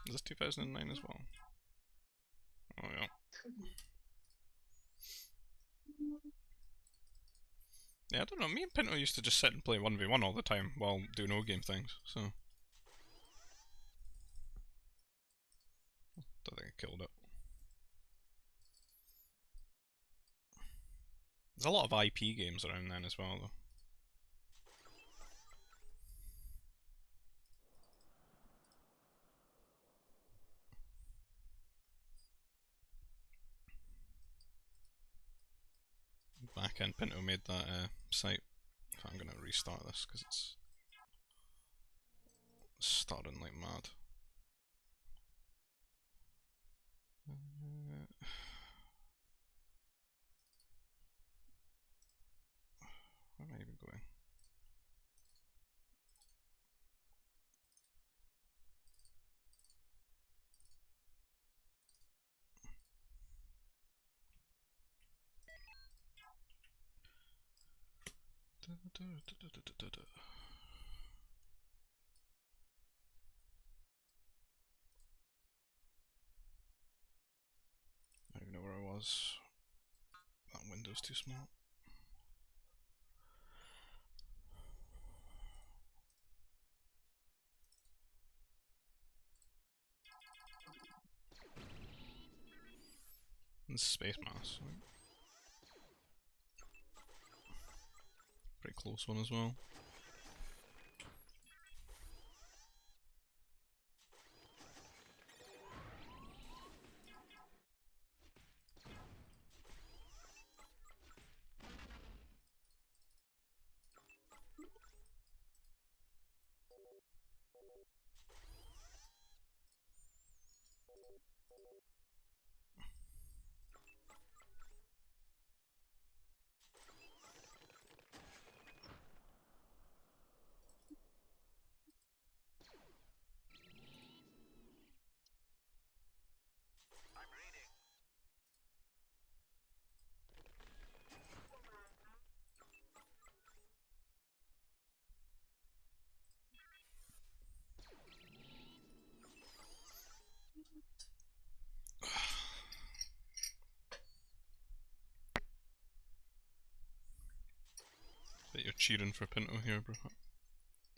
Is this 2009 as well? Oh yeah. Yeah, I don't know. Me and Pinto used to just sit and play 1v1 all the time while doing O-game things, so. Don't think I killed it. There's a lot of IP games around then as well, though. Back end Pinto made that site. I'm gonna restart this because it's Starting like mad. Where am I even going? I don't even know where I was. That window's too small. This is Space Mass. Right? Pretty close one as well. Bet you're cheering for Pinto here, bro.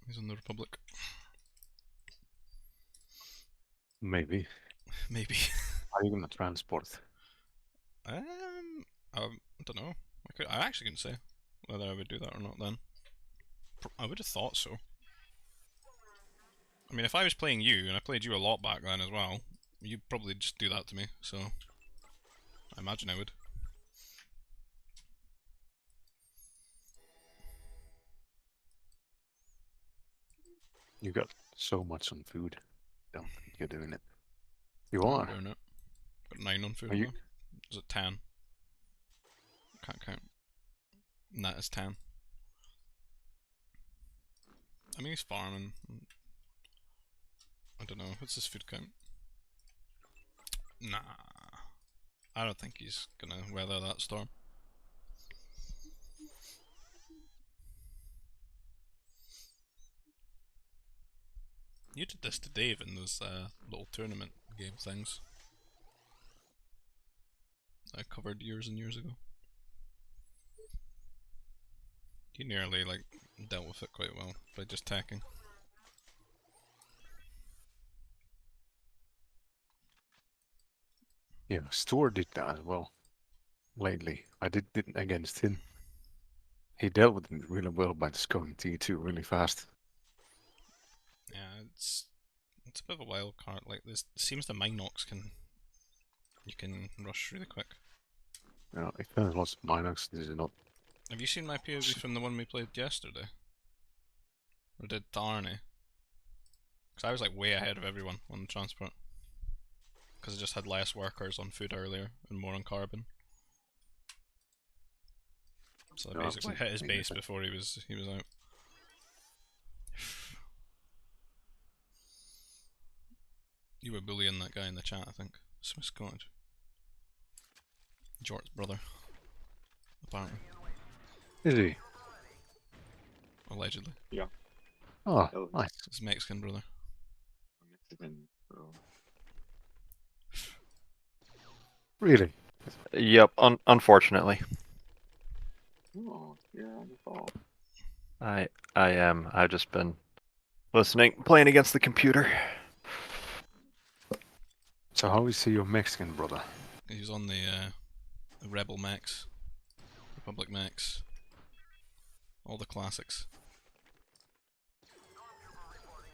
He's on the Republic. Maybe. Maybe. Are you gonna transport? I don't know. I actually couldn't say whether I would do that or not then. I would have thought so. I mean, if I was playing you, and I played you a lot back then as well, you'd probably just do that to me, so I imagine I would. You got so much on food. Don't think you're doing it. You I'm are. doing it. Got 9 on food. Are you? Though. Is it 10? Can't count. And that is 10. I mean, he's farming. I don't know. What's his food count? Nah. I don't think he's gonna weather that storm. You did this to Dave in those little tournament game things I covered years and years ago. He nearly like dealt with it quite well by just tacking. Yeah, Stuart did that as well. Lately, I did it against him. He dealt with it really well by just going T2 really fast. Yeah, it's a bit of a wild card. Like this, it seems the Minox you can rush really quick. You know, if there's lots of Minox, this is not. Have you seen my POV from the one we played yesterday? Or did Arnie? Because I was like way ahead of everyone on the transport. Because I just had less workers on food earlier and more on carbon. So I No, basically hit his base anything. before he was out. You were bullying that guy in the chat, I think. Swiss Cottage. Jort's brother. Apparently. Is he? Allegedly. Yeah. Oh, Oh. nice. His Mexican brother. Mexican, bro. Really? Yep, unfortunately. Oh, yeah, on the fall. I am. I've just been listening, playing against the computer. So how is he your Mexican brother? He was on the Rebel Max. Republic Max. All the classics.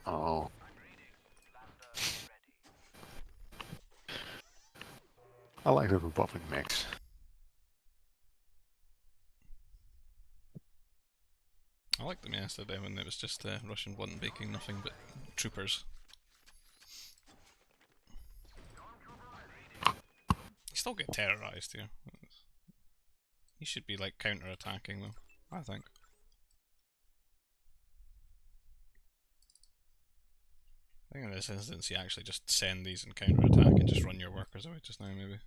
Oh. I like the Republic mix. I liked them yesterday when it was just Russian blunt baking nothing but troopers. You still get terrorized here. He should be like counter-attacking though, I think. I think in this instance you actually just send these and counter-attack and just run your workers away just now maybe.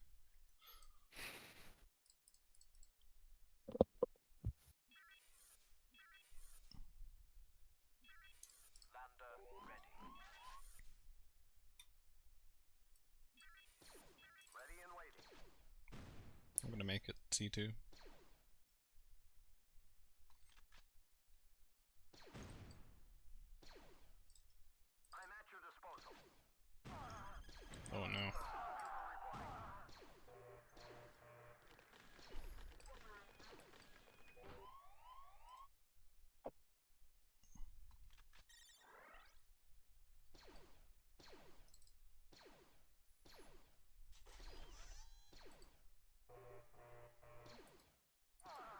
I'm gonna make it C2. Oh no.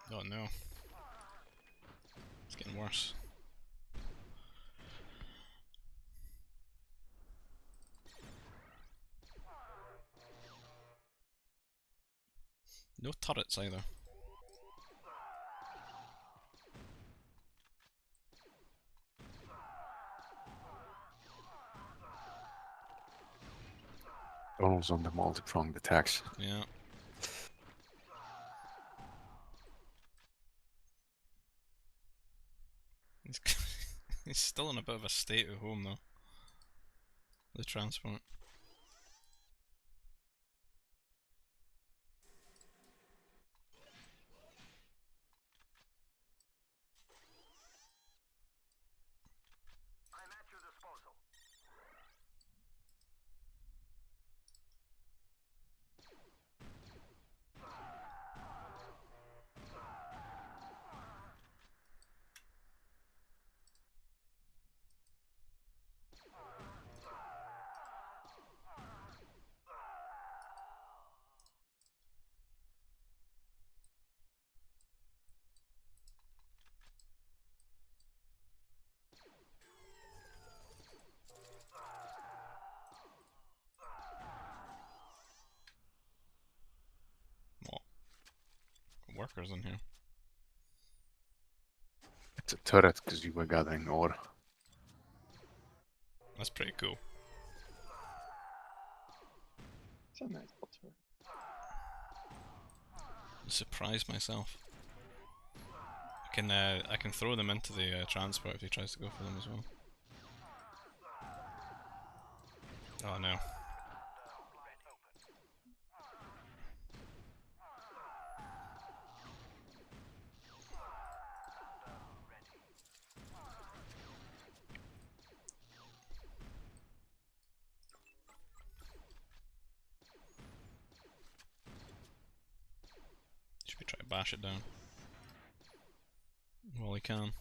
Oh no. It's getting worse. No turrets either. Donald's on the multi-pronged attacks. Yeah. He's, he's still in a bit of a state at home though. The transport. What? Workers in here. It's a turret because you were gathering ore. That's pretty cool. It's a nice filter. Surprise myself. I can throw them into the transport if he tries to go for them as well. Oh no. Should we try to bash it down? Well, he can.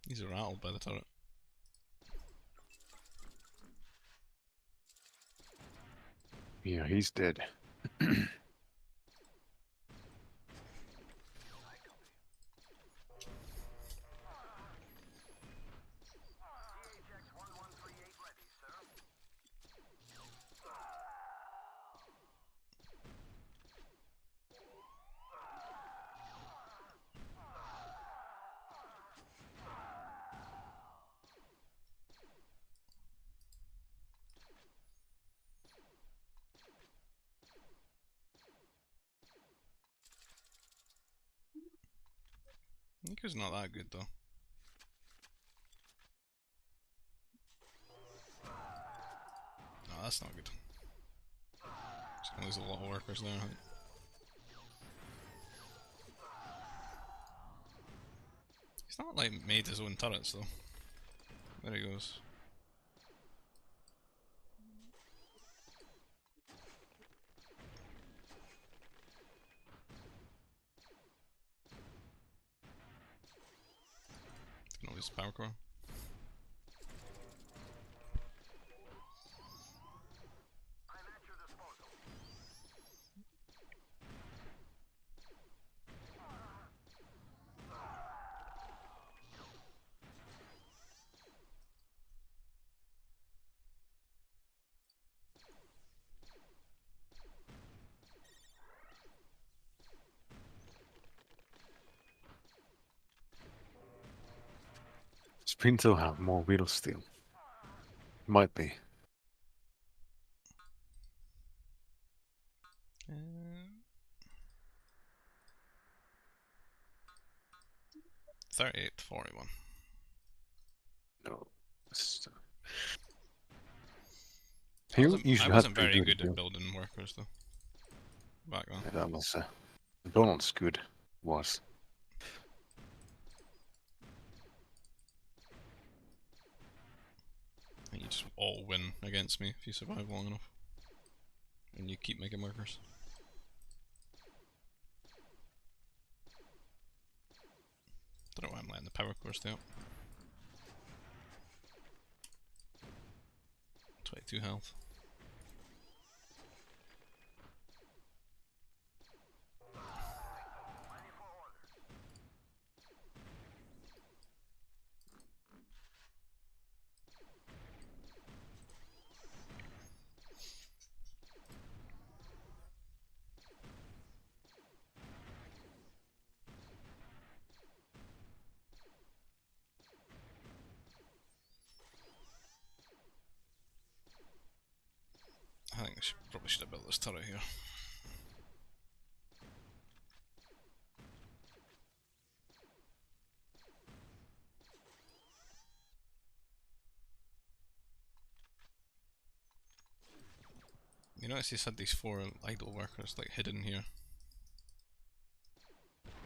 He's rattled by the turret. Yeah, he's dead. Nico's not that good though. No, that's not good. Just gonna lose a lot of workers there, I think. He's not like made his own turrets though. There he goes. his power core. Sprinter have more wheels still. Might be. Uh, 38-41. No. It's, I he wasn't, usually I had wasn't pretty very good good at build. building workers though. Back then. Yeah, that was Donald's good was. And you just all win against me if you survive long enough. And you keep making workers. Don't know why I'm letting the power core stay up. 22 health. I think I probably should have built this turret here. You notice he's had these 4 idle workers like hidden here.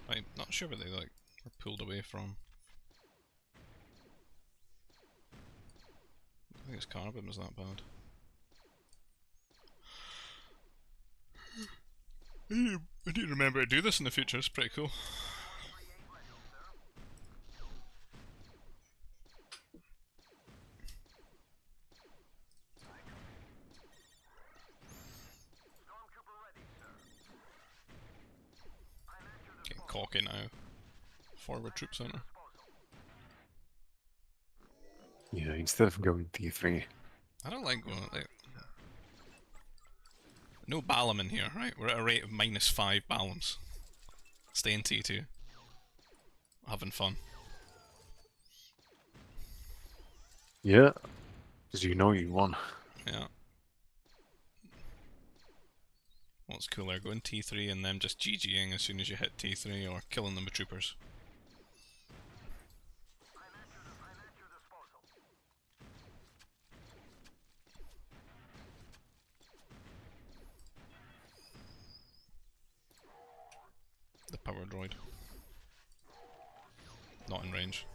I'm not sure where they like were pulled away from. I think his carbon was that bad. I need to remember to do this in the future, it's pretty cool. Getting cocky now. Forward troop center. Yeah, instead of going T3. I don't like going like no Balam in here, right? We're at a rate of -5 Balams. Stay in T2. Having fun. Yeah, because you know you won. Yeah. What's cooler, going T3 and then just GGing as soon as you hit T3 or killing them with troopers? The power droid. Not in range.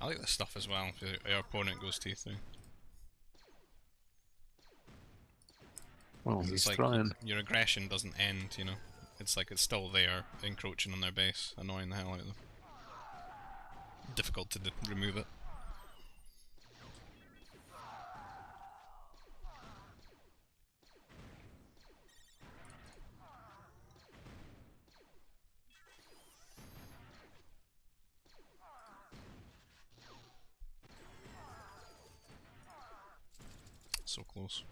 I like this stuff as well, if your opponent goes T3. Well, 'Cause he's it's like, trying. your aggression doesn't end, you know? It's like it's still there, encroaching on their base, annoying the hell out of them. Difficult to remove it. So close.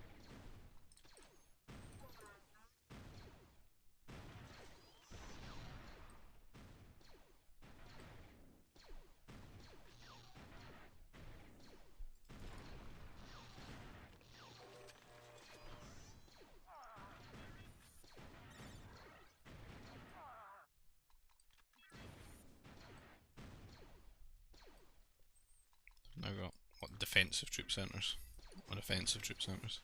defensive troop centres. Or offensive troop centres.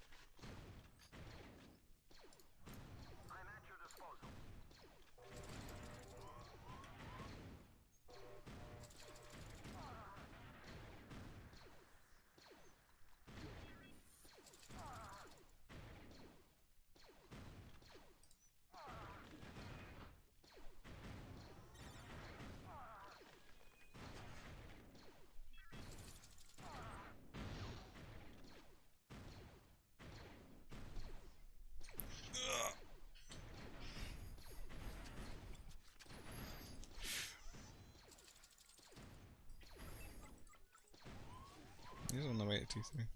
He's on the way to T3.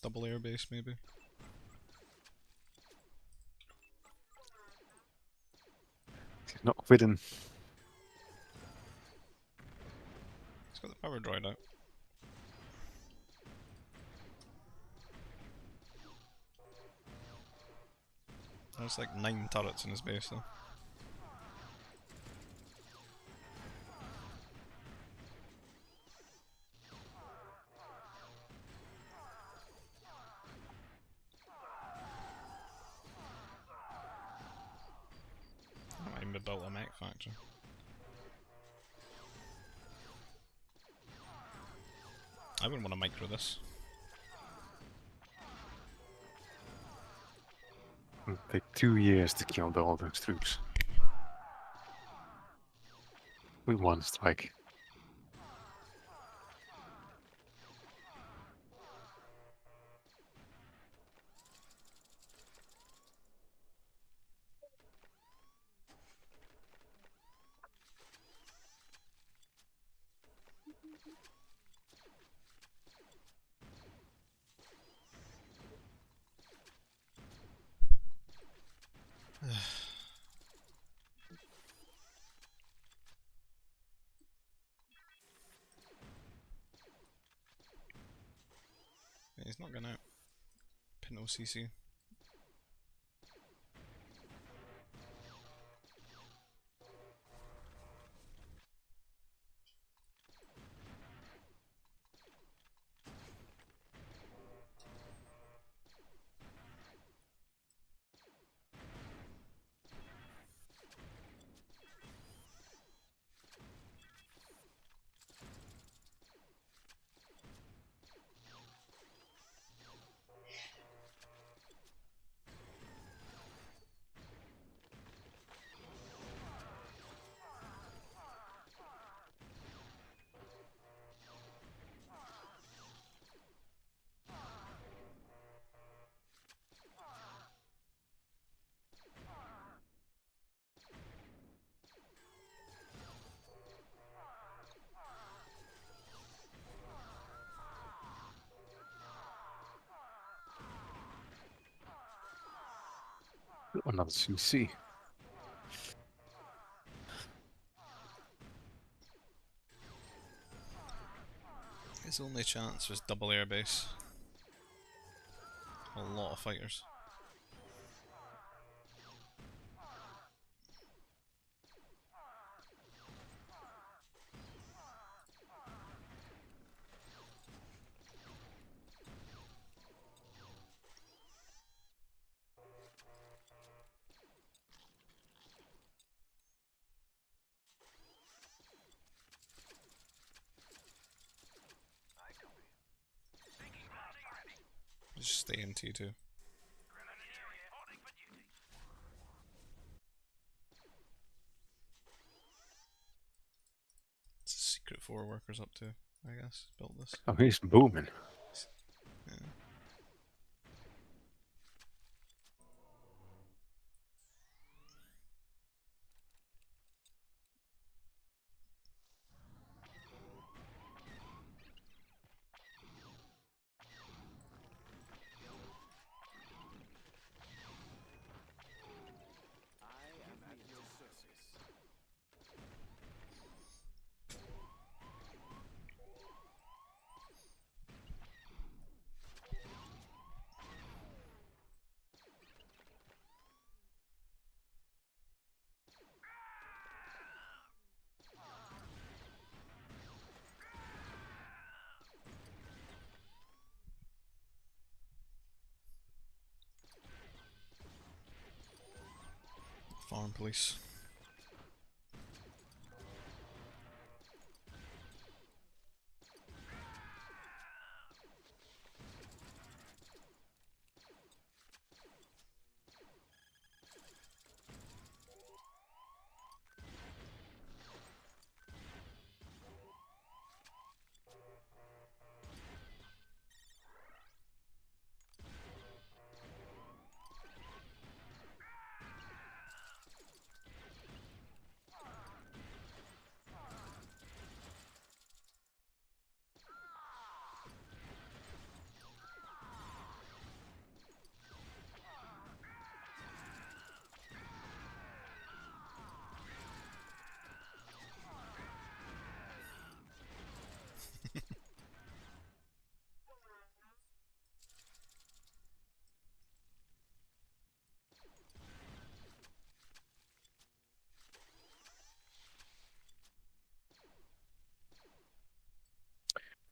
Double airbase, maybe. He's not within. He's got the power droid out. There's like 9 turrets in his base though. I might even built a mech factory. I wouldn't want to micro this. It'll take 2 years to kill all those troops. With one strike. Yeah, he's not gonna pin OCC. Another CC. His only chance was double airbase. A lot of fighters. Just stay in T2. It's a secret 4 workers up to, I guess, built this. Oh, he's booming. Yeah. Arm police.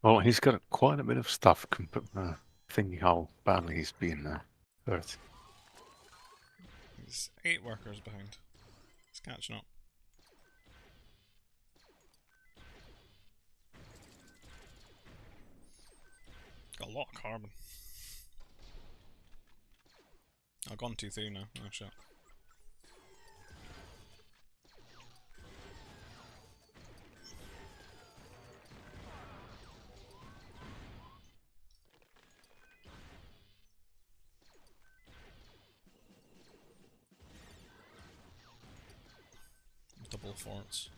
Well, he's got quite a bit of stuff, thinking how badly he's been hurt. He's 8 workers behind. He's catching up. Got a lot of carbon. I've gone 2-3 now. Oh shit. Double forts.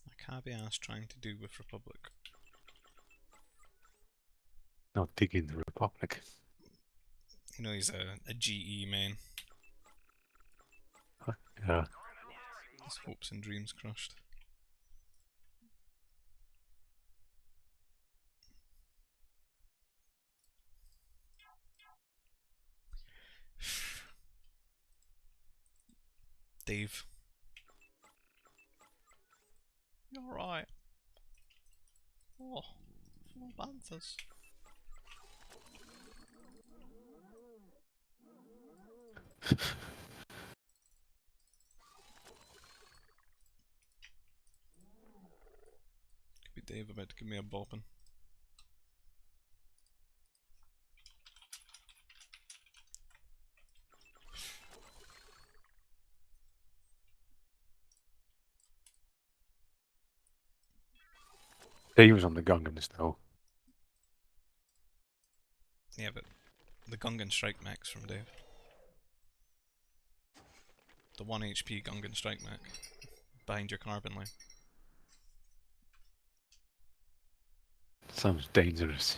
I can't be asked trying to do with Republic. Not digging the Republic. You know he's a GE main. Yeah. His hopes and dreams crushed. Dave. You're right. Oh, 4 Panthers. Could be Dave about to give me a bopping. He was on the Gungans though. Yeah, but the Gungan strike mech's from Dave. The 1 HP Gungan strike mech. Behind your carbon line. Sounds dangerous.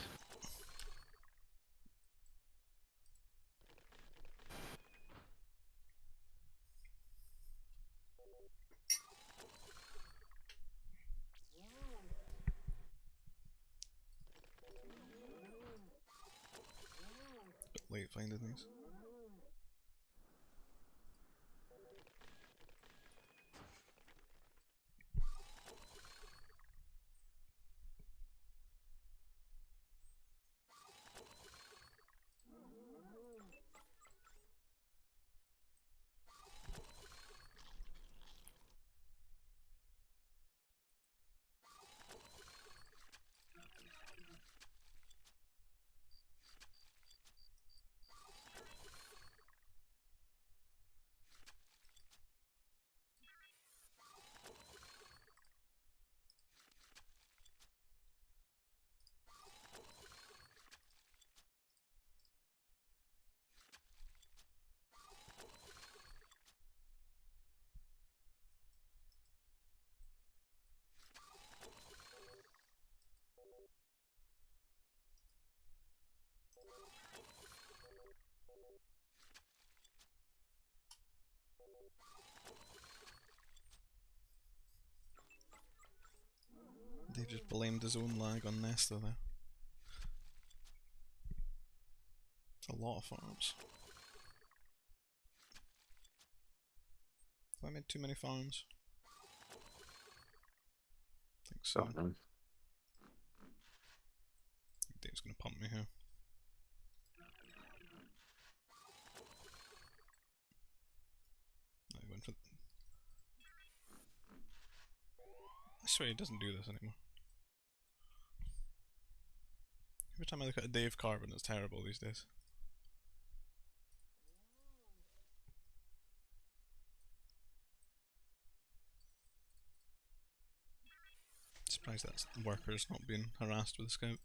Bit late finding these. Dave just blamed his own lag on Nesta there. It's a lot of farms. Have I made too many farms? I think so. Don't know. Dave's gonna pump me here. No, he went for. I swear he doesn't do this anymore. Every time I look at a Dave Carbon, it's terrible these days. Surprised that worker's not being harassed with a scout.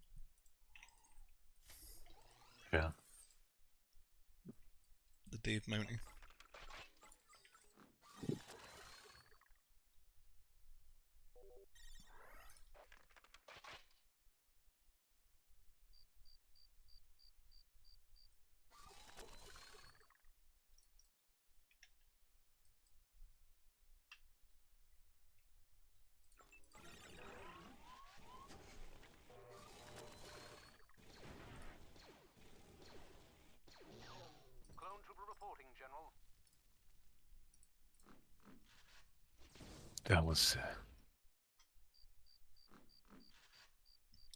Yeah. The Dave Mountie. Clone trooper reporting, General. That was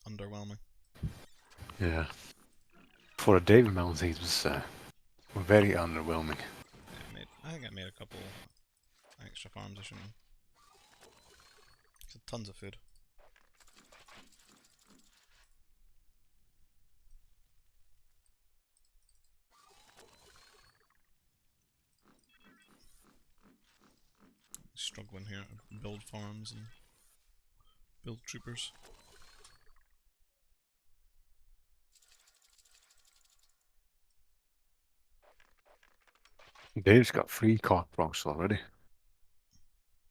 Underwhelming. yeah. For a David mount, it was very underwhelming. Yeah, I think I made a couple extra farms. I shouldn't have. Tons of food. Struggling here to build farms and build troopers. Dave's got 3 cart blocks already.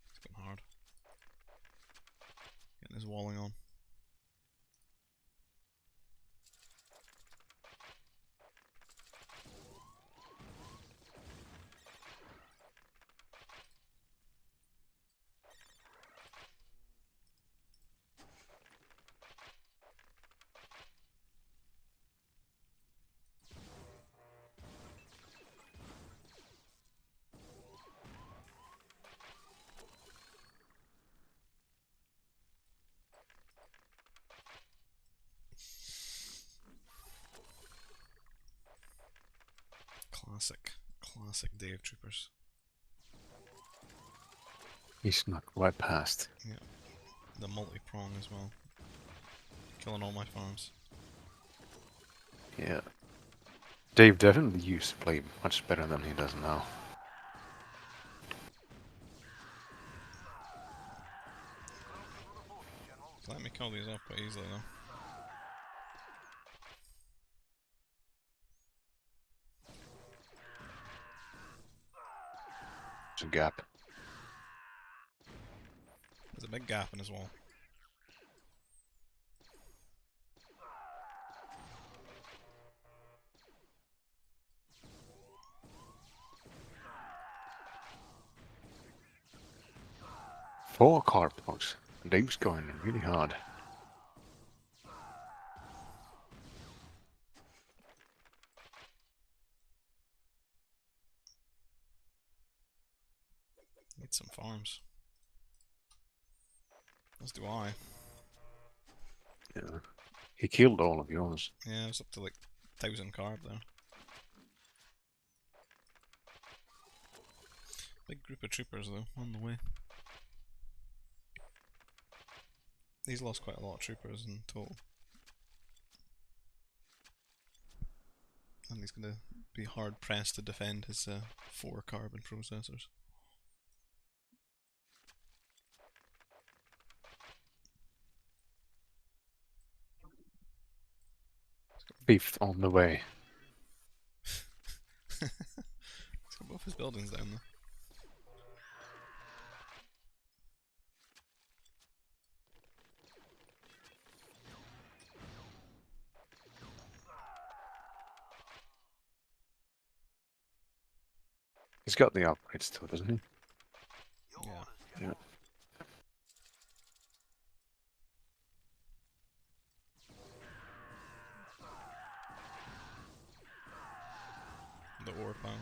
It's getting hard. Getting his walling on. Classic Dave troopers. He snuck right past. Yeah, the multi-prong as well. Killing all my farms. Yeah. Dave definitely used to play much better than he does now. Let me kill these off quite easily though. There's a gap. There's a big gap in his wall. Four cart blocks. Dave's going really hard. Need some farms. As do I. Yeah. He killed all of yours. Yeah, I was up to like 1,000 carb there. Big group of troopers though, on the way. He's lost quite a lot of troopers in total. And he's gonna be hard pressed to defend his 4 carbon processors. Fifth on the way. He's got both his buildings down there. He's got the upgrades too, doesn't he? Yeah. Yeah. the ore pile.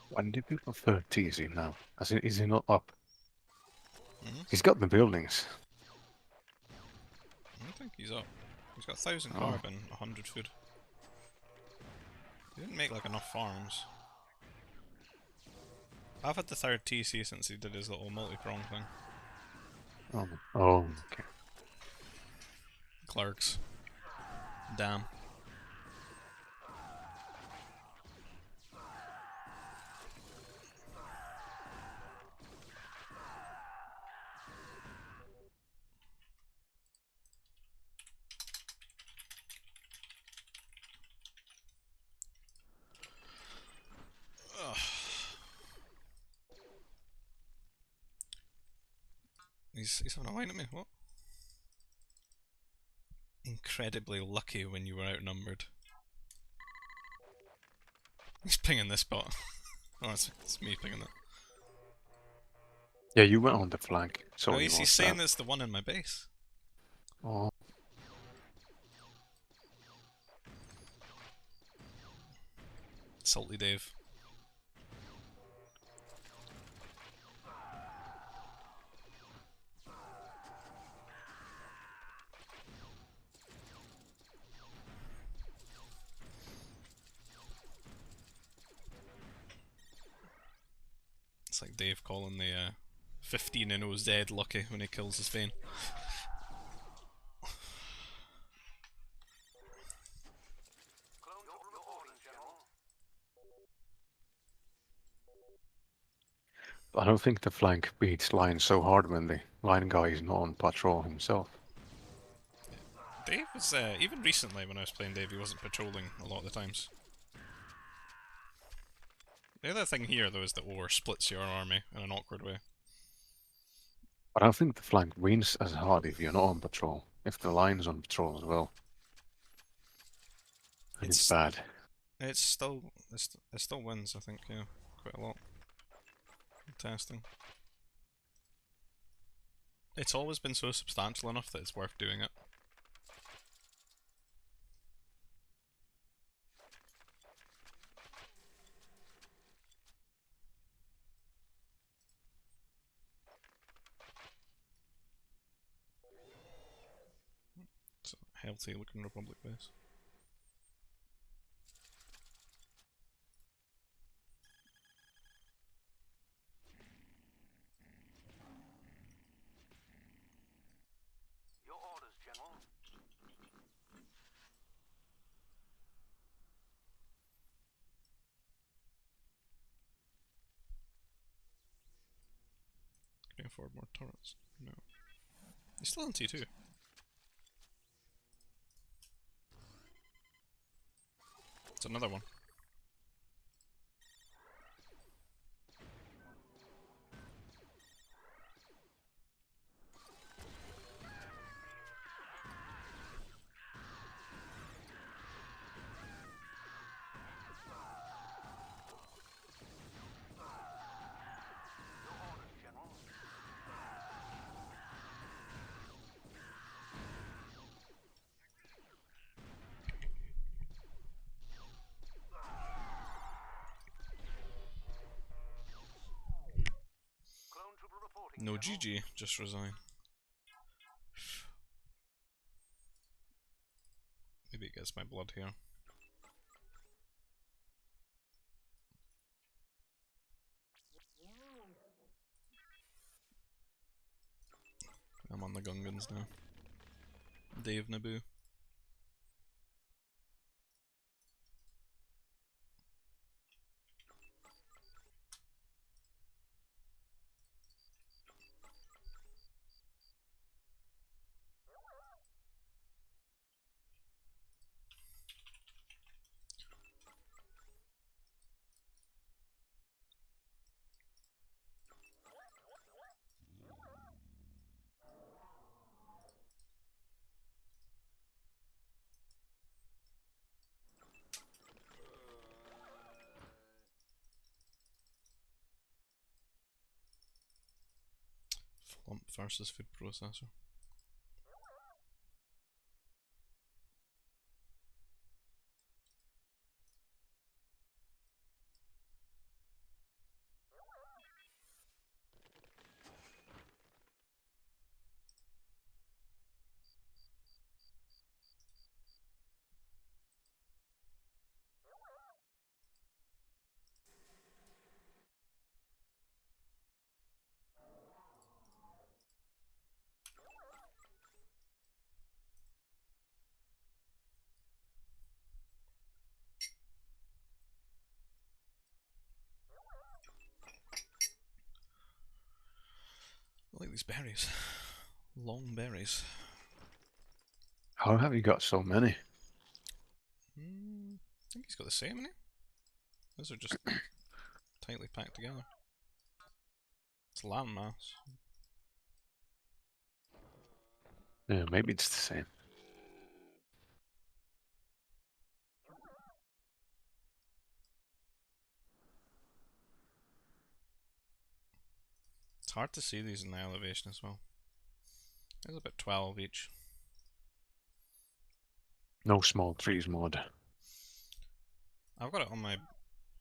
When do people third TC now? As in, is he not up? Mhm. He's got the buildings. I don't think he's up. He's got 1,000 Oh. carbon, 100 food. He didn't make like enough farms. I've had the third TC since he did his little multi-prong thing. Oh, okay. Clerks. Damn. Ugh. He's having a line at me, what? Incredibly lucky when you were outnumbered. He's pinging this bot. Oh, it's me pinging it. Yeah, you went on the flank, so Oh, you he's lost saying that. it's the one in my base. Oh, Salty Dave. It's like Dave calling the 15 and 0's dead lucky when he kills his vein. Clone trouble reporting, General. I don't think the flank beats line so hard when the line guy is not on patrol himself. Dave was, even recently when I was playing Dave, he wasn't patrolling a lot of the times. The other thing here, though, is that ore splits your army in an awkward way. But I don't think the flank wins as hard if you're not on patrol. If the line's on patrol as well. And it's bad. It still wins, I think, yeah, quite a lot. Testing. It's always been so substantial enough that it's worth doing it. It's a healthy looking Republic base. Your orders, General. Can you afford more turrets? No. He's still on T2. It's another one. Your orders, General. Clone trooper reporting, No General. GG, just resign. Maybe it gets my blood here. I'm on the Gungans now. Dave Naboo. Lump versus food processor. I like these berries. Long berries. How have you got so many? I think he's got the same, hasn't he? Those are just tightly packed together. It's landmass. Yeah, maybe it's the same. It's hard to see these in the elevation as well. There's about 12 each. No small trees mod. I've got it on my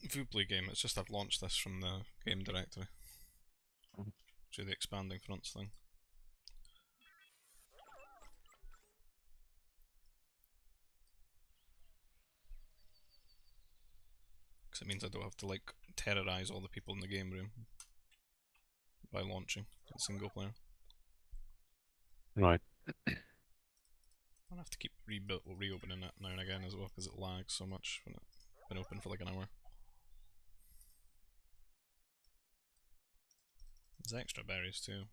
Vuplay game, it's just I've launched this from the game directory. Through the expanding fronts thing. Because it means I don't have to like terrorise all the people in the game room by launching a single player. Right. I'll have to keep reopening it now and again as well because it lags so much when it's been open for like an hour. There's extra berries too.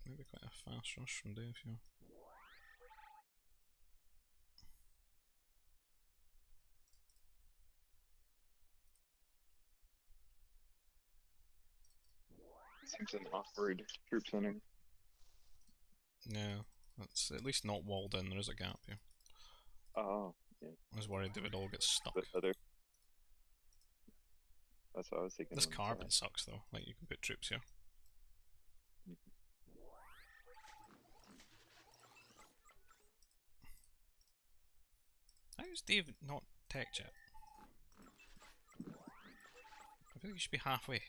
Maybe quite a fast rush from Dave here. Seems an awkward troop center. Yeah, that's at least not walled in, there is a gap here. Oh, yeah. I was worried they would all get stuck. But other. That's what I was thinking. This on the carbon side. sucks though, like you can put troops here. How is Dave not tech chat? I feel like you should be halfway.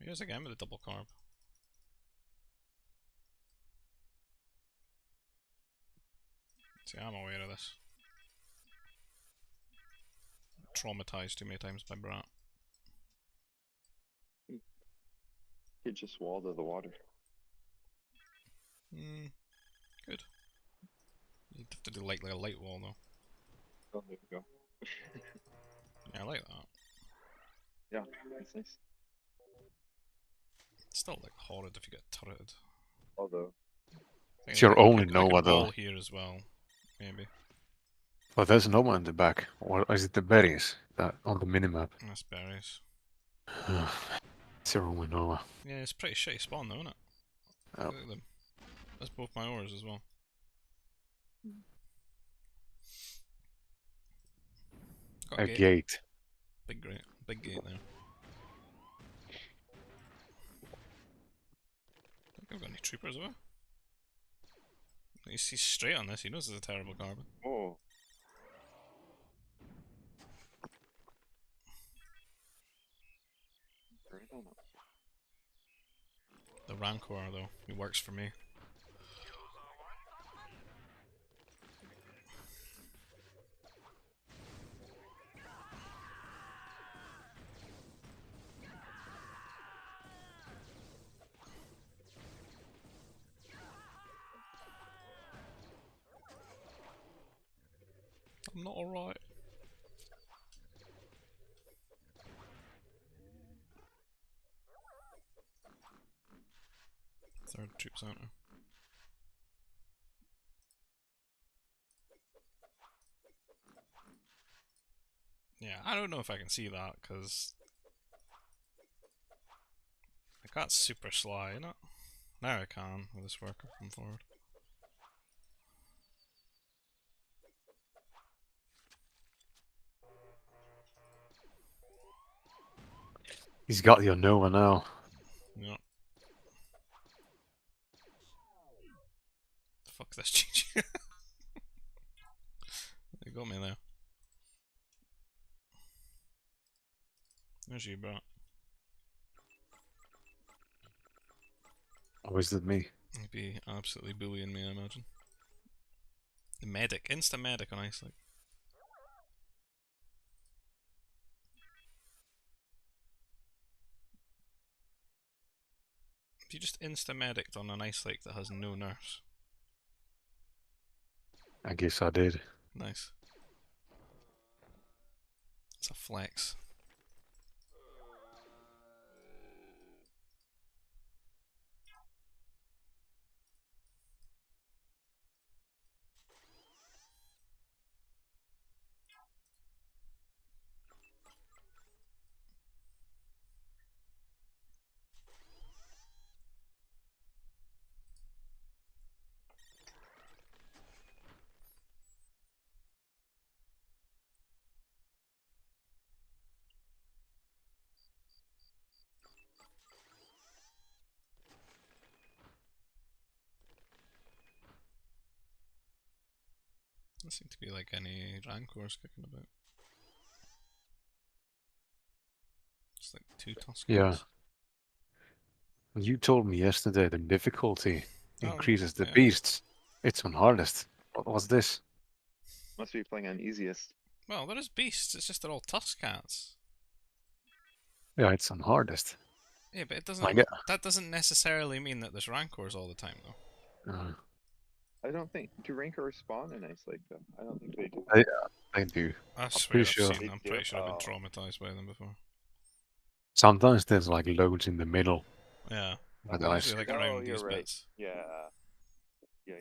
Here's again with the double carb. See, I'm aware of this. Traumatized too many times by Brat. He just walled of the water. Good. You'd have to do like a light wall though. Oh, there we go. Yeah, I like that. Yeah, that's nice. It's still like horrid if you get turreted. Although, It's your only like Nova a wall though. here as well, maybe. But there's Nova in the back. Or is it the berries that on the minimap? That's berries. It's your only Nova. Yeah, it's pretty shitty spawn though, isn't it? Oh. Look at them. That's both my ores as well. Got A gate. Big gate there. I think I've got any troopers over. He's straight on this, he knows it's a terrible carbon. oh. Right on it. The Rancor though, he works for me. I'm not alright. Third troops out now. Yeah, I don't know if I can see that, because I got super sly, you know? Now I can, with this worker come forward. He's got your Nova now. Yeah. Fuck this GG. They got me there. There's you, bro. Or is it me? He'd be absolutely bullying me, I imagine. The medic, insta medic on ice, like. If you just insta medicked on an ice lake that has no nerfs. I guess I did. Nice. It's a flex. Doesn't seem to be like any rancors kicking about. Just like 2 Tuscans. Yeah. You told me yesterday the difficulty Oh, increases the yeah. beasts. It's on hardest. What was this? Must be playing on easiest. Well, there is beasts, it's just they're all Tuscats. Yeah, it's on hardest. Yeah, but it I doesn't. get. That doesn't necessarily mean that there's rancors all the time, though. I don't think do rancors spawn in Ice Lake though. I don't think they do. I do. I swear pretty I've sure. seen. They I'm do? pretty sure I've been Oh. traumatized by them before. Sometimes there's like loads in the middle. Yeah, But they're I usually like Oh, around you're these right. bits. Yeah. Yeah.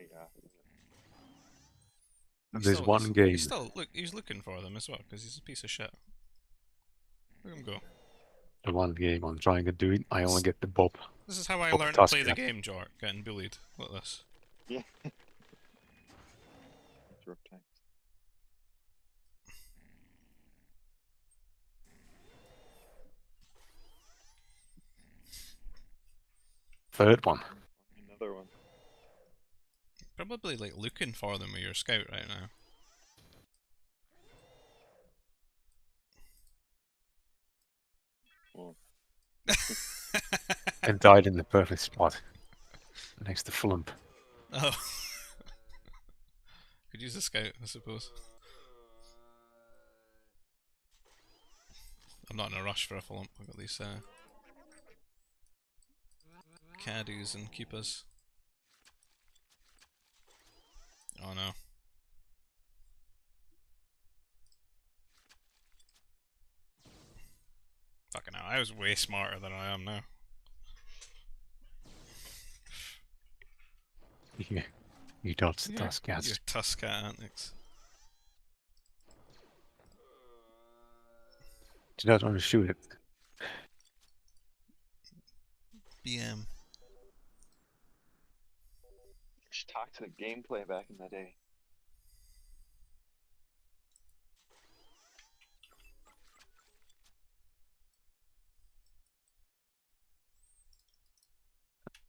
There's one game. He's still look. He's looking for them as well because he's a piece of shit. Look him go. The one game I'm trying to do it, I only get the Bob. This is how I Bob learned to play the Tuscan. game, Jork. Getting bullied. Look at this. Yeah. It's rough times. Third one. Another one. Probably like looking for them with your scout right now. Well, And died in the perfect spot. Next to Flump. Oh. Could use a scout, I suppose. I'm not in a rush for a flump. I've got these caddies and keepers. Oh no. Fucking hell, I was way smarter than I am now. Yeah. You dodged the Your Tuscans. Tuscat antics. Did not want to shoot it. BM. just talk to the gameplay back in the day.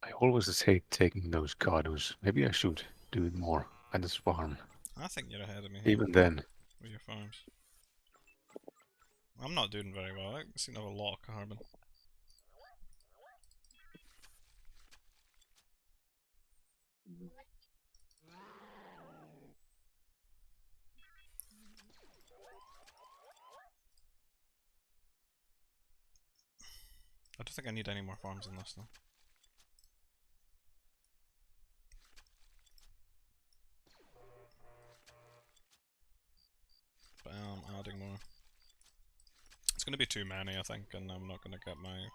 I always just hate taking those cardos. Maybe I should do it more. I just farm. I think you're ahead of me here Even then. with your farms. I'm not doing very well. I seem to have a lot of carbon. I don't think I need any more farms than this though. going to be too many, I think, and I'm not going to get my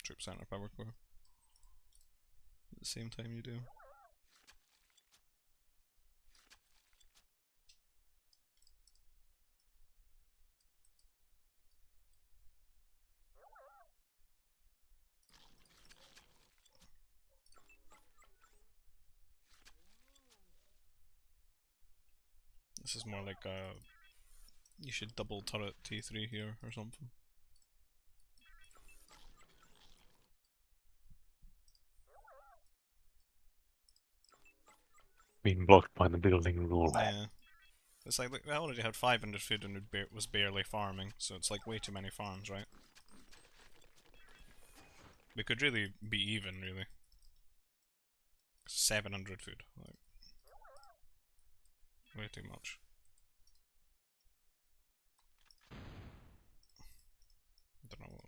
troop center power core at the same time you do. This is more like a... You should double turret T3 here or something. Being blocked by the building rule. Yeah. It's like I already had 500 food and it was barely farming, so it's like way too many farms, right? We could really be even, really. 700 food. Like, way too much. I don't know what.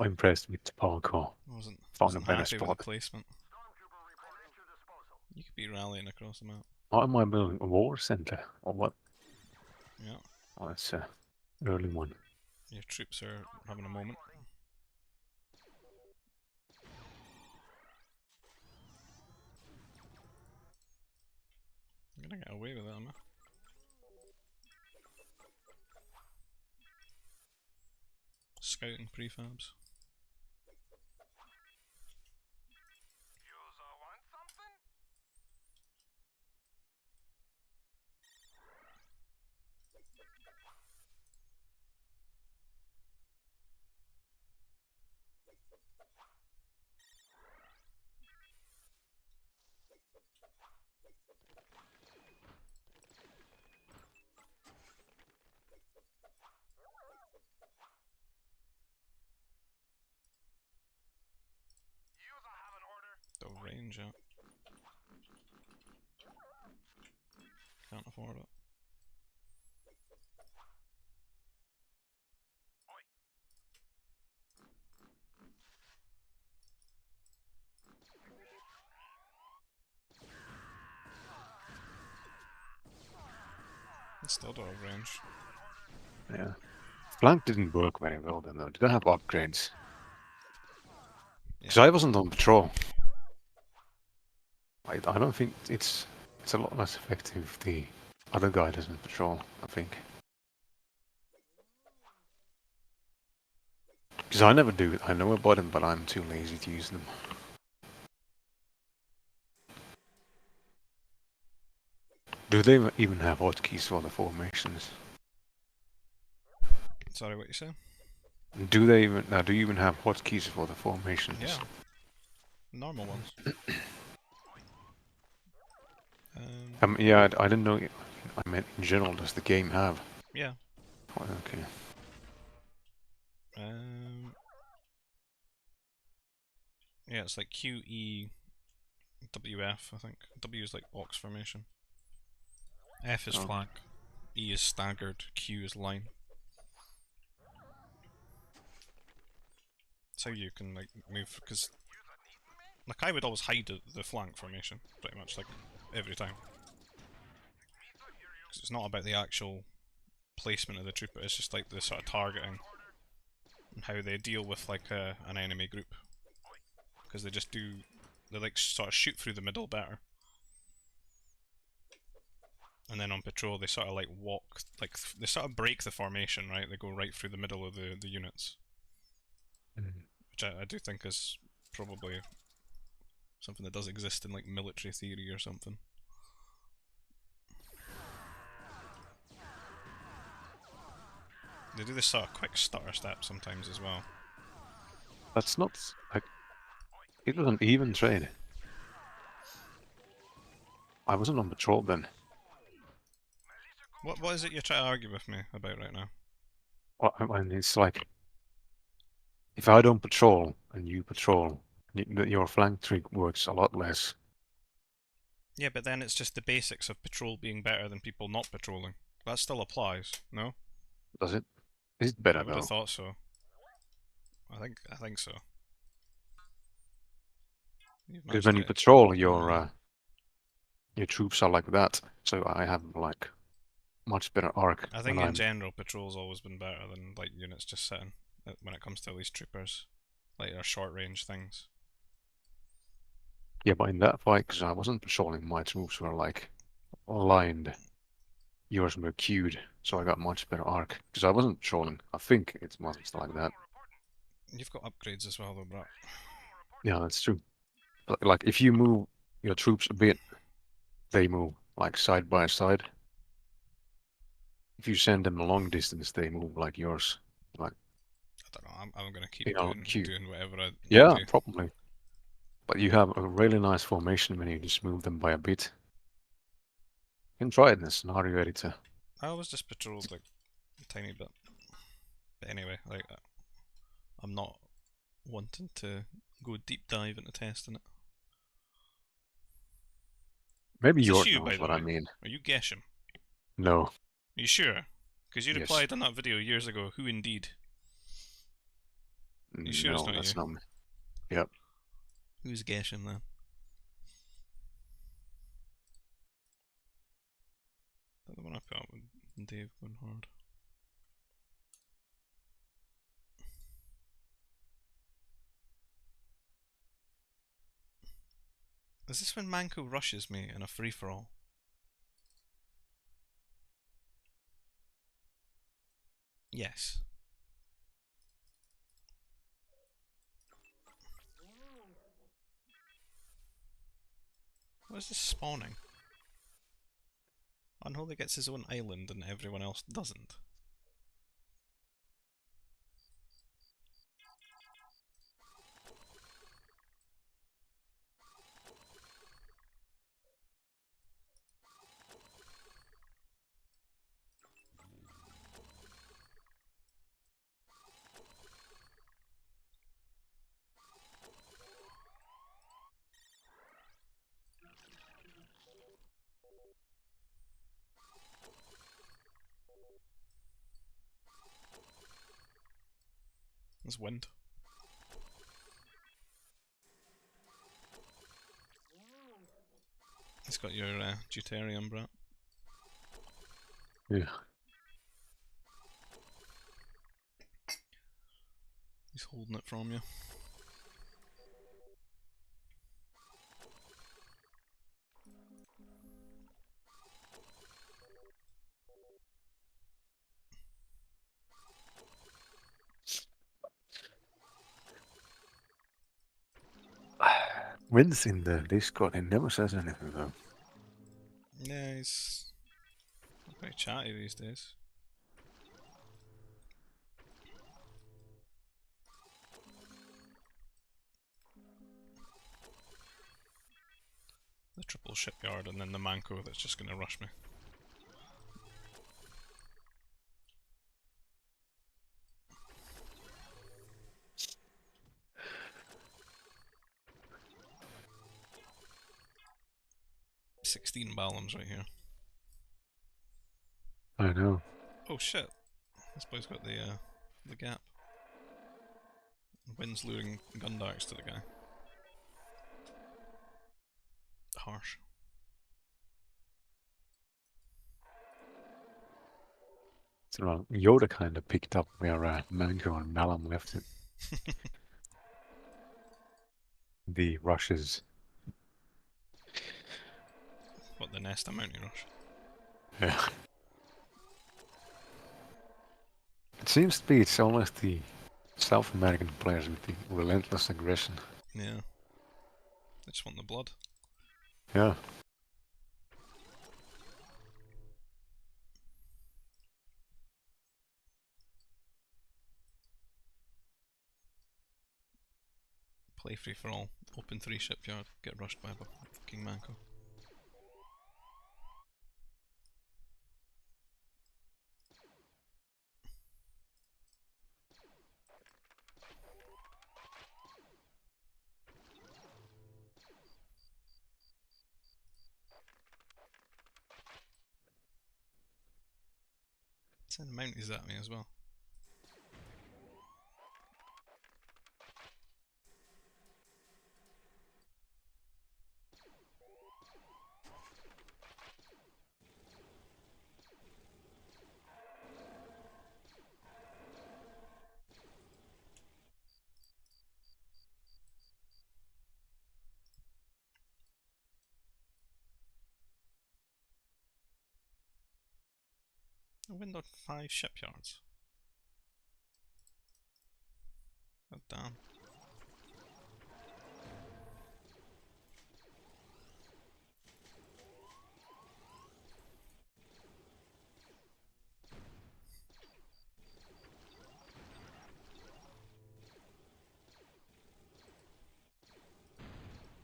Not impressed with the parkour. Wasn't Found a better happy with spot. the placement. You could be rallying across the map. Why am I building a war center? Or what? Yeah, Oh, that's a early one. your troops are having a moment. I'm gonna get away with it, am I? Scouting prefabs. The range out. Can't afford it. It's still don't have range. Yeah. Flank didn't work very well then though. Did I have upgrades? Because I wasn't on patrol. I don't think it's a lot less effective if the other guy doesn't patrol, I think. Because I never do it. I know about them, but I'm too lazy to use them. Do they even have hotkeys for the formations? Sorry, what you say? Do they even do you even have hotkeys for the formations? Yeah. Normal ones. Yeah, I didn't know. I meant in general. Does the game have? Yeah. Oh, okay. Yeah, it's like Q, E, W, F, I think. W is like box formation. F is Oh. flank. E is staggered. Q is line. That's how you can like move, because like I would always hide the flank formation, pretty much, like every time. Because it's not about the actual placement of the trooper, it's just like the sort of targeting and how they deal with like an enemy group. Because they just do, they like sort of shoot through the middle better. And then on patrol they sort of like walk, like they sort of break the formation, right? They go right through the middle of the units. Which I do think is probably something that does exist in like military theory or something. They do this sort of quick stutter step sometimes as well. That's not like it was an even trade. I wasn't on patrol then. What is it you're trying to argue with me about right now? Well, I mean, it's like if I don't patrol and you patrol, your flank trick works a lot less. Yeah, but then it's just the basics of patrol being better than people not patrolling. That still applies, no? Does it? Is it better I would though? have thought so. I think so. Because when you patrol, your troops are like that. So I have like much better arc I think when in I'm general, patrol's always been better than like units just sitting when it comes to at least troopers, like our short range things. yeah, but in that fight, because I wasn't patrolling, my troops were like aligned. Yours were queued, so I got much better arc. Because I wasn't patrolling. I think it must be like that. You've got upgrades as well, though, bro. Yeah, that's true. But like if you move your troops a bit, they move like side by side. If you send them a long distance, they move like yours. Like I don't know. I'm gonna keep you know, queue. doing whatever I Yeah, do. probably. But you have a really nice formation when you just move them by a bit. You can try it in a scenario editor. I always just patrolled like a tiny bit. But anyway, like I'm not wanting to go deep dive into testing it. Maybe Is this yours you, knows by the what way? I mean. Are you Geshem? No. Are you sure? Because you Yes. replied on that video years ago. Who indeed? You sure it's No, not that's you? not me. Yep. Who's Geshem then? Is that the one I put up with Dave going hard? Is this when Manko rushes me in a free-for-all? Yes. What is this spawning? Unholy gets his own island and everyone else doesn't. There's wind. It's got your deuterium, bro. Yeah. He's holding it from you. Wins in the Discord, he never says anything though. Yeah, he's not very chatty these days. The triple shipyard and then the Manko that's just gonna rush me. $16 Ballums right here. I know. Oh shit! This boy's got the gap. Wind's luring gun darts to the guy. Harsh. So Yoda kind of picked up where Mango and Malam left it. The rushes. What, the Nesta Mountain Rush? Yeah. It seems to be it's almost the South American players with the relentless aggression. Yeah. They just want the blood. Yeah. Play free for all. Open 3 shipyard. Get rushed by a fucking Manko. Send Mounties at me as well. A wind on 5 shipyards. God damn.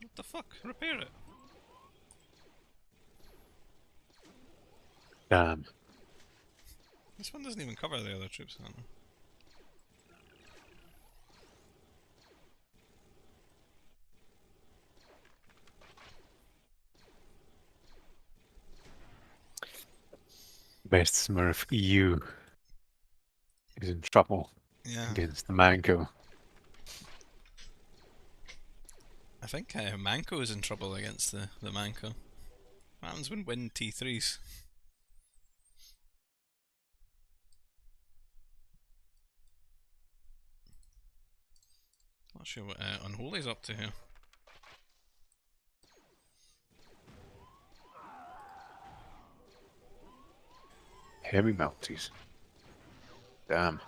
What the fuck? Repair it! Damn. This one doesn't even cover the other troops, I don't know. Best Smurf EU is in trouble Yeah. against the Manco. I think Manco is in trouble against the Manco. What happens when wind T3s? Not sure what Unholy's up to here. Heavy Mounties. Damn.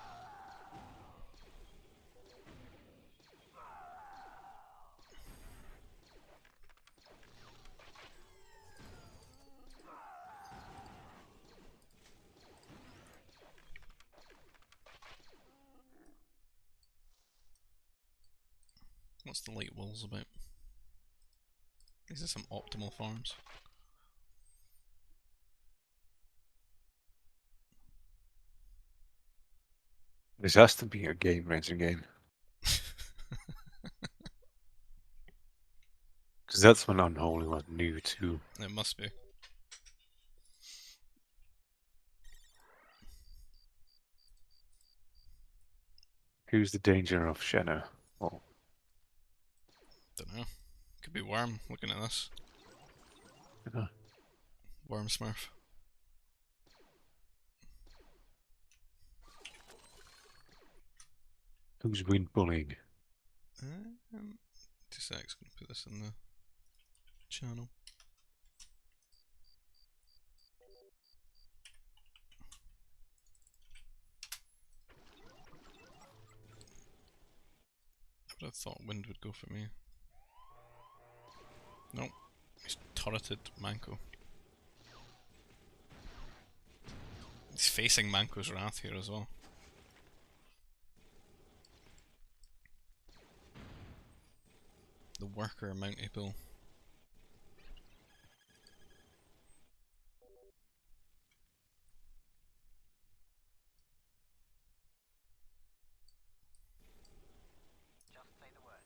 What's the light walls about? These are some optimal farms. This has to be a game ranging game. Because that's when Unholy was new too. It must be. Who's the danger of Shadow? Well, Don't know. Could be Worm looking at this. yeah. Worm Smurf. Who's wind bullying? 2 secs, gonna put this in the channel. I would have thought wind would go for me. Nope. He's turreted Manco. He's facing Manco's wrath here as well. The worker Mountie Bull. Just say the word.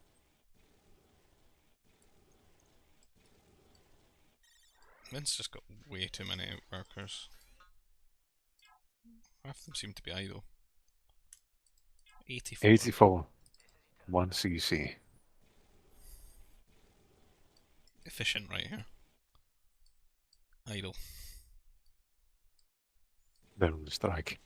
Wind's just got way too many workers. Half of them seem to be idle. 84. 84. 1 CC. Efficient right here. Idle. They're on the strike.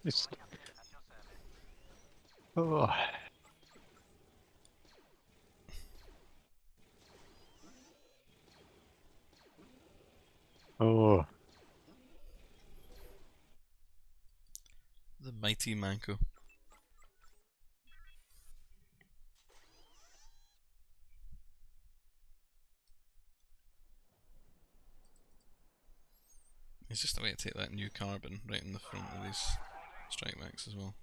It's... Oh. Oh. The mighty Manco. It's just a way to take that new carbon right in the front of these strike backs as well.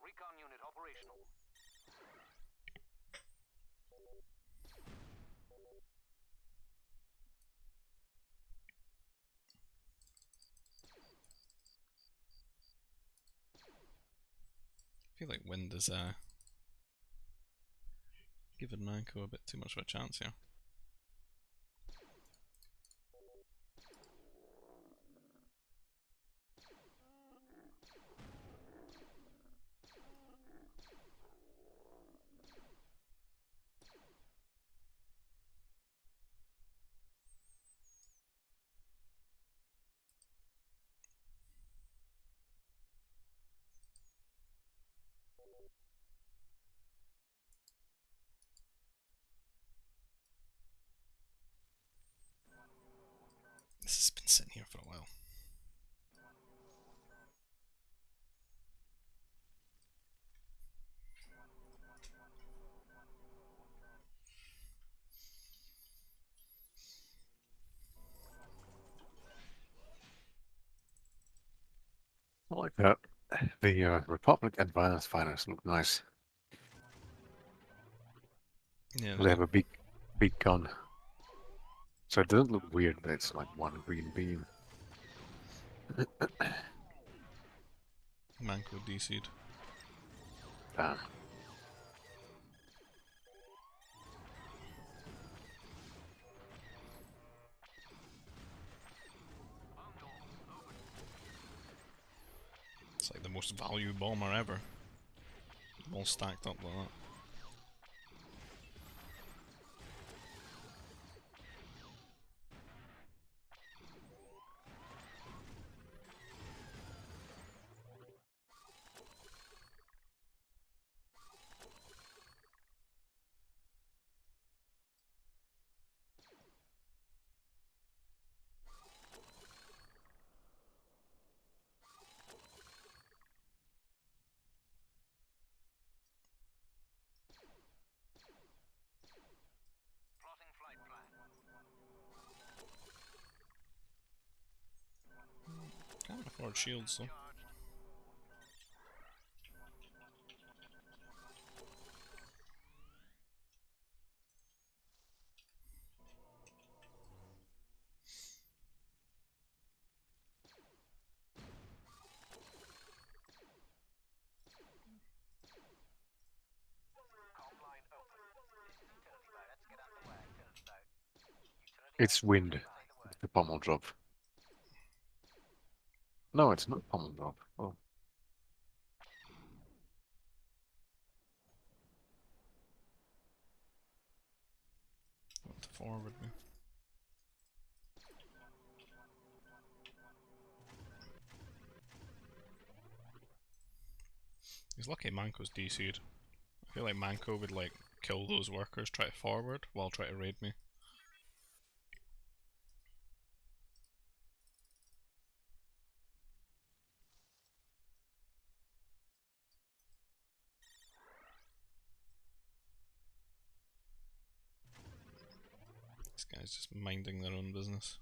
Recon unit operational. like wind is giving Manco a bit too much of a chance here. This has been sitting here for a while. I like that. The Republic Advanced Fighters look nice. Yeah, They have a big gun. So it doesn't look weird that it's like one green beam. Manco DC'd. Damn. It's like the most value bomber ever. All stacked up like that. Plotting flight plan. Can't afford shields though. Comm line open. This is utility mode. Let's get underway. Utility mode. Utility It's wind. say the word. The pommel drop. No, it's not pommel drop. Oh. Want to forward me. He's lucky Manco's DC'd. I feel like Manco would like kill those workers, try to forward, while try to raid me. This guy's just minding their own business.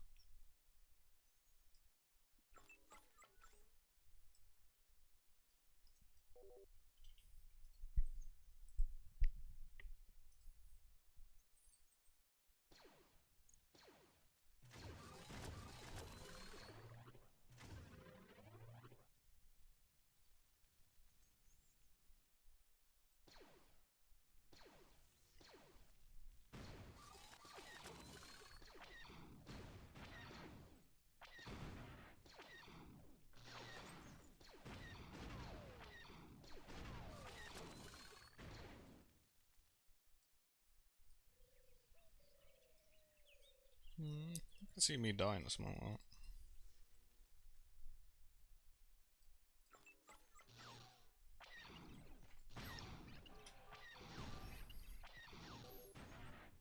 You can see me dying a small lot.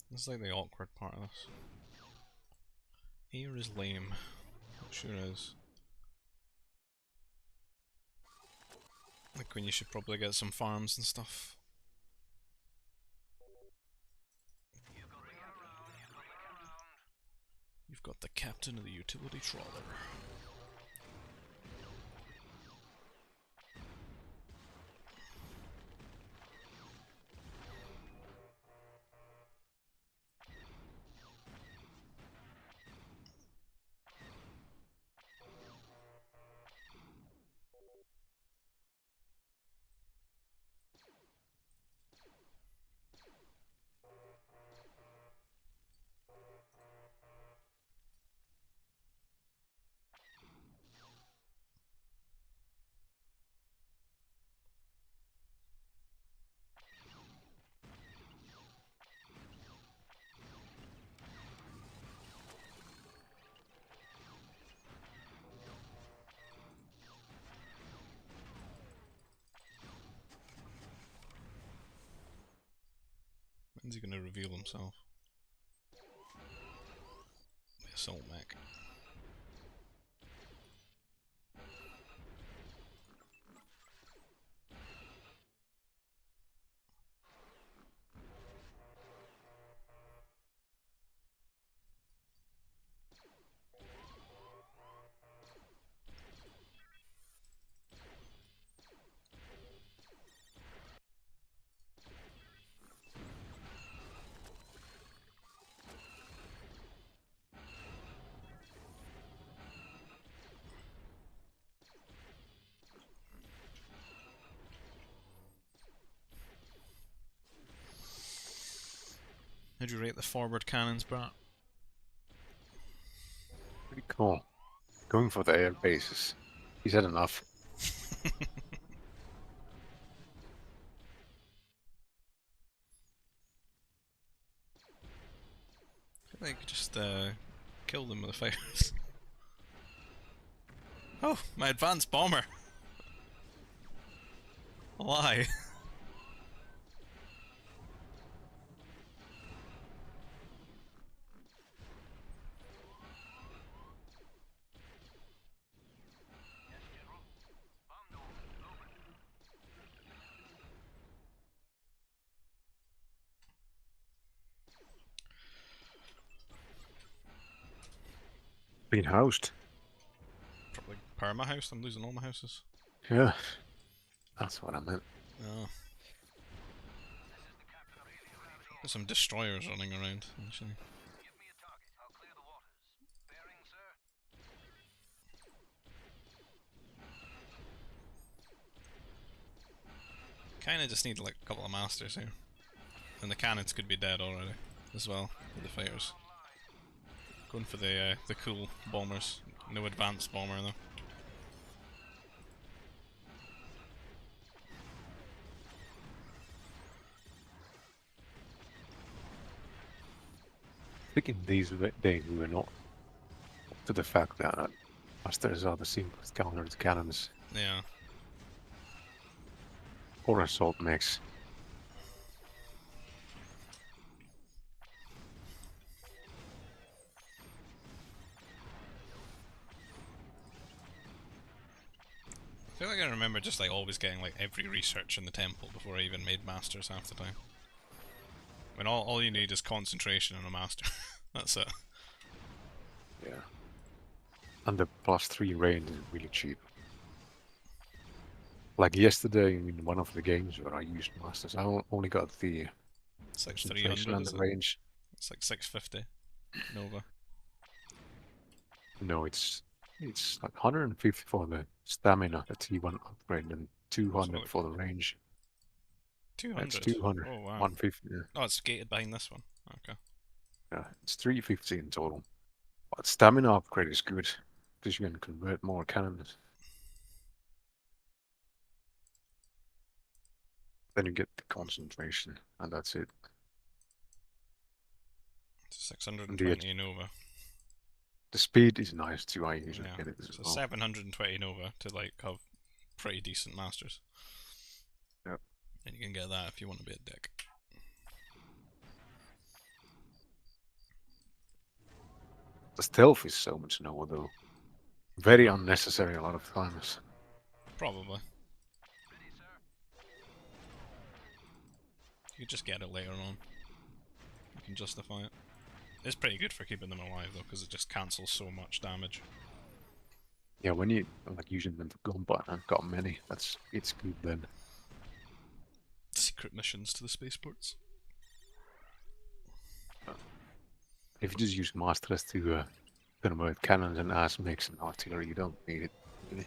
This is like the awkward part of this. Air is lame. It sure is. Like when you should probably get some farms and stuff. You've got the captain of the utility trawler. When's he gonna reveal himself? The assault mech. How'd you rate the forward cannons, Brat? Pretty cool. Going for the air bases. He's had enough. I think just kill them with the fires. Oh, my advanced bomber! Why? Yes, General. Bomb door. Open. Being housed. Probably perma house. I'm losing all my houses. Yeah. That's what I meant. Oh. This is the captain of the gravity. There's some destroyers running around, actually. Give me a target. I'll clear the waters. Bearing, sir. Kinda just need like a couple of masters here. And the cannons could be dead already, as well, with the fighters. Going for the cool bombers. No advanced bomber though. I think in these days we were not up to the fact that masters are the simplest counter to cannons Yeah. or assault mechs. I feel like I remember just like always getting like every research in the temple before I even made masters half the time. When all you need is concentration on a master. That's it. Yeah. And the +3 range is really cheap. Like yesterday in one of the games where I used masters, I only got the It's like concentration 300, and is the it? range. It's like 650 Nova. No, it's like 150 for the stamina, the T1 upgrade, and 200 like for the range. That's 200. 200. Oh wow. 150. Yeah. Oh, it's gated behind this one. Okay. Yeah, it's 350 in total. But stamina upgrade is good because you can convert more cannons. Then you get the concentration, and that's it. It's And the 620 Nova. speed is nice too. I usually Yeah. get it as So well. 720 Nova to like have pretty decent masters. Yep. And you can get that if you want to be a dick. The stealth is so much lower though. Very unnecessary a lot of times. Probably. Ready, sir. You could just get it later on. You can justify it. It's pretty good for keeping them alive though, because it just cancels so much damage. Yeah, when you like using them for combat and got many, it's good then. Secret missions to the spaceports. If you just use masters to convert cannons and ass mix and artillery, you don't need it. Really.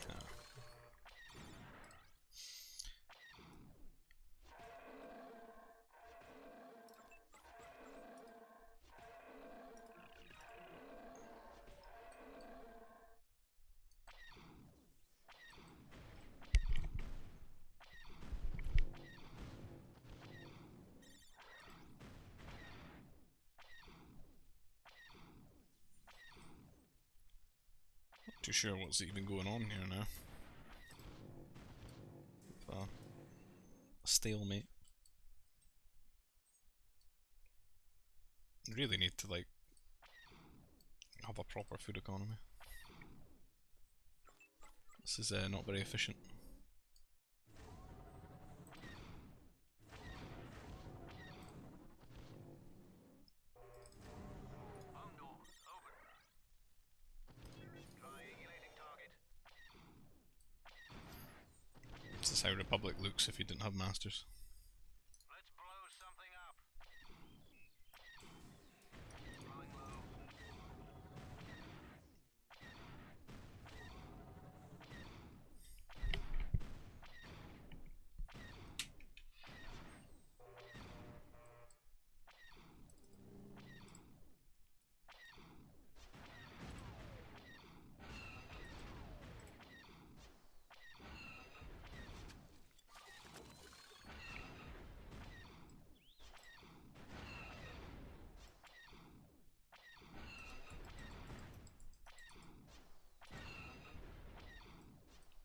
Not too sure what's even going on here now. A stalemate. Really need to like have a proper food economy. This is not very efficient. On doors, open. Triangulating target. This is how Republic looks if you didn't have masters. Let's blow something up. Throwing low.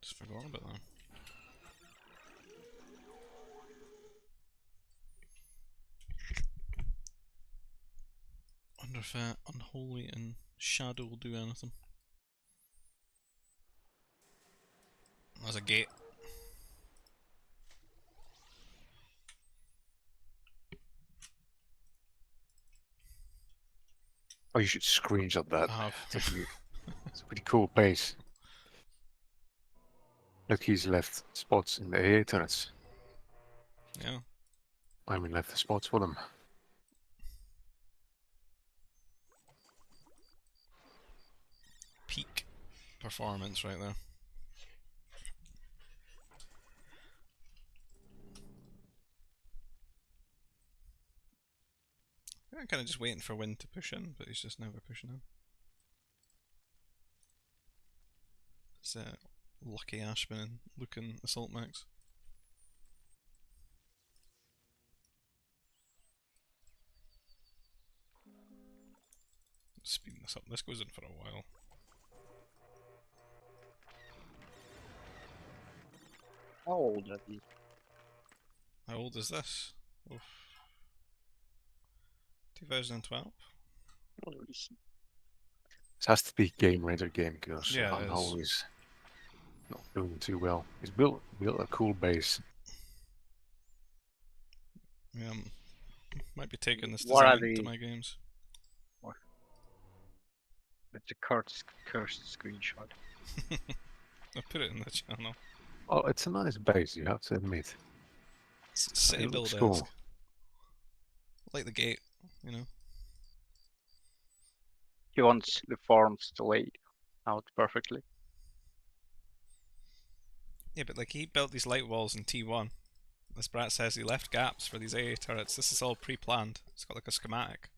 Just forgot about that. Wonder if Unholy and Shadow will do anything. There's a gate. Oh, you should screenshot that. I have. It's a pretty cool base. Look, he's left spots in the AA turrets. Yeah. I mean, left the spots for them. Peak performance right there. I'm kind of just waiting for Wind to push in, but he's just never pushing in. It's lucky Ashman looking assault max. Speeding this up. This goes in for a while. How old are these? How old is this? Oof. 2012? Not recent. It has to be game raider game because Yeah, it is. Unholy's not doing too well. He's built a cool base. Yeah, might be taking this What are design to the- my games. It's a cursed screenshot. I'll put it in the channel. Oh, it's a nice base, you have to admit. It's city It looks build cool. like the gate, you know. He wants the farms to lay out perfectly. Yeah, but like he built these light walls in T1. As Brat says, he left gaps for these AA turrets. This is all pre-planned. It's got like a schematic.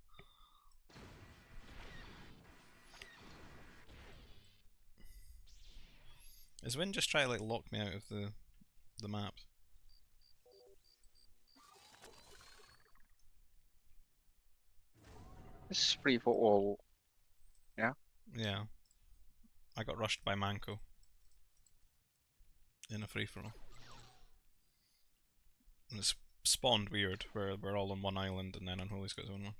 Is Win just trying to like lock me out of the map? This is free for all. Yeah. I got rushed by Manco. In a free-for-all. And it's spawned weird, where we're all on one island and then Unholy's got his own one.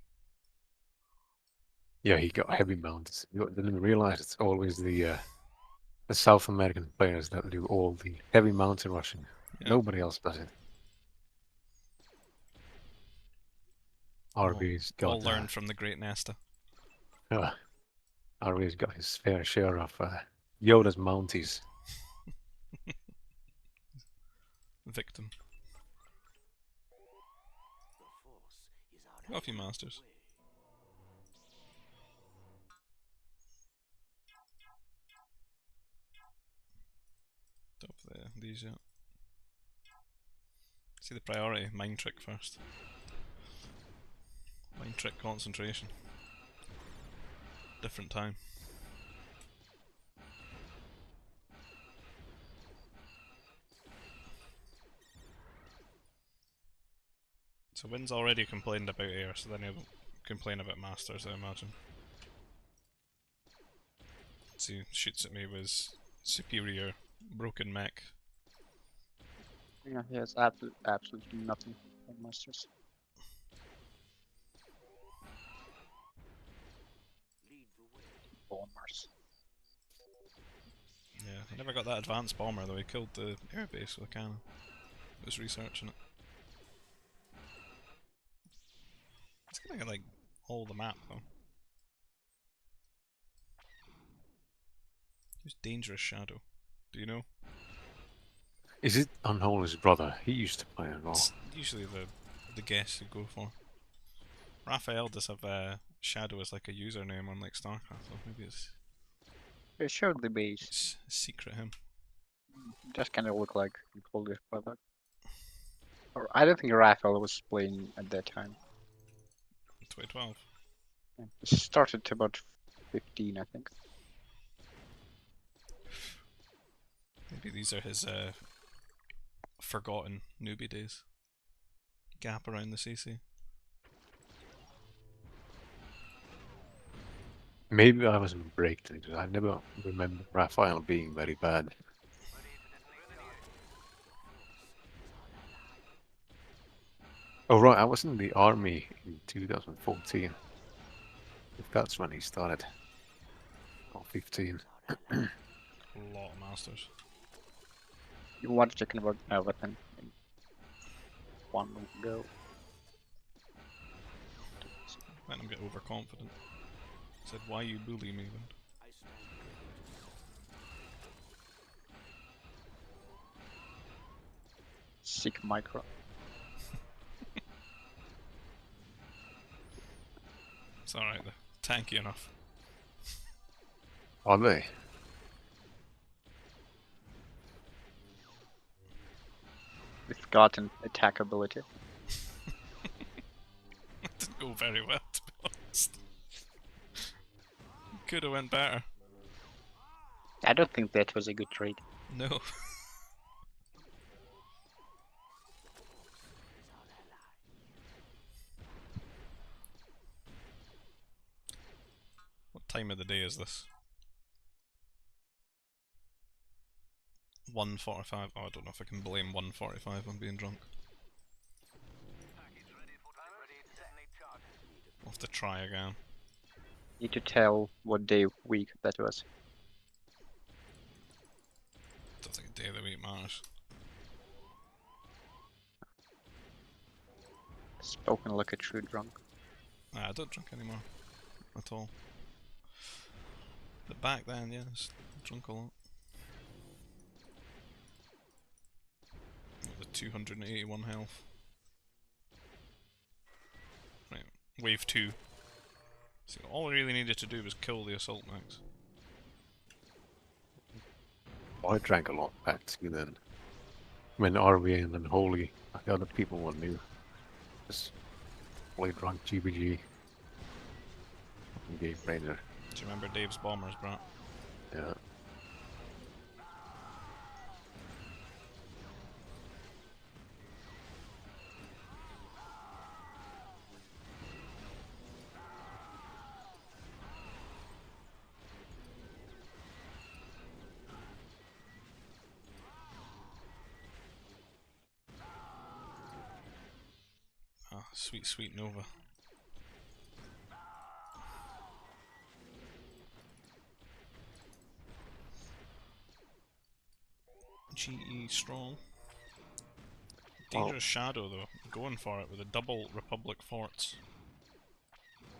Yeah, he got heavy mounted. You didn't realize it's always the South American players that do all the heavy mountain rushing. Yeah. Nobody else does it. RB's All got learned from the Great Nesta. RB's got his fair share of Yoda's mounties. Victim. Got a few masters. Top these yet. See the priority, mind trick first. Mind trick concentration. Different time. So Win's already complained about air, so then he'll complain about masters, I imagine. So he shoots at me with superior broken mech. Yeah, he has absolutely nothing on masters. bombers. Yeah, I never got that advanced bomber though. He killed the airbase with a cannon. I was researching it. It's gonna get like all the map though. Who's Dangerous Shadow? Do you know? Is it Unholy's brother? He used to play as well. It's usually the guess you go for. Raphael does have Shadow as like a username on like StarCraft, so maybe it's They showed the base. secret him. Just kind of look like Unholy's brother. Or I don't think Raphael was playing at that time. 2012. Yeah. It started to about 15, I think. Maybe these are his forgotten newbie days. Gap around the CC. Maybe I was in break because I never remember Raphael being very bad. Oh right, I was in the army in 2014. If that's when he started. Or 15. A lot of masters. You want to convert a weapon in one go. Let him get overconfident. Said, why you bully me then? Sick micro. It's alright though. Tanky enough. Are they? We've got an attack ability. It didn't go very well, to be honest. Could have went better. I don't think that was a good trade. No. What time of the day is this? 1:45. Oh, I don't know if I can blame 1:45 on being drunk. I'll have to try again. Need to tell what day of week that was. Don't think a day of the week matters. Spoken like a true drunk. Nah, I don't drink anymore. At all. But back then, yes, drunk a lot. The 281 health. Right, wave 2. So all I really needed to do was kill the assault max. I drank a lot back to then. When RV and then Holy, the other people were new. Just fully drunk GBG. Game Ranger. Do you remember Dave's bombers, Brat? Yeah. Ah, sweet, sweet Nova. GE strong. Dangerous Shadow though, going for it with a double Republic forts.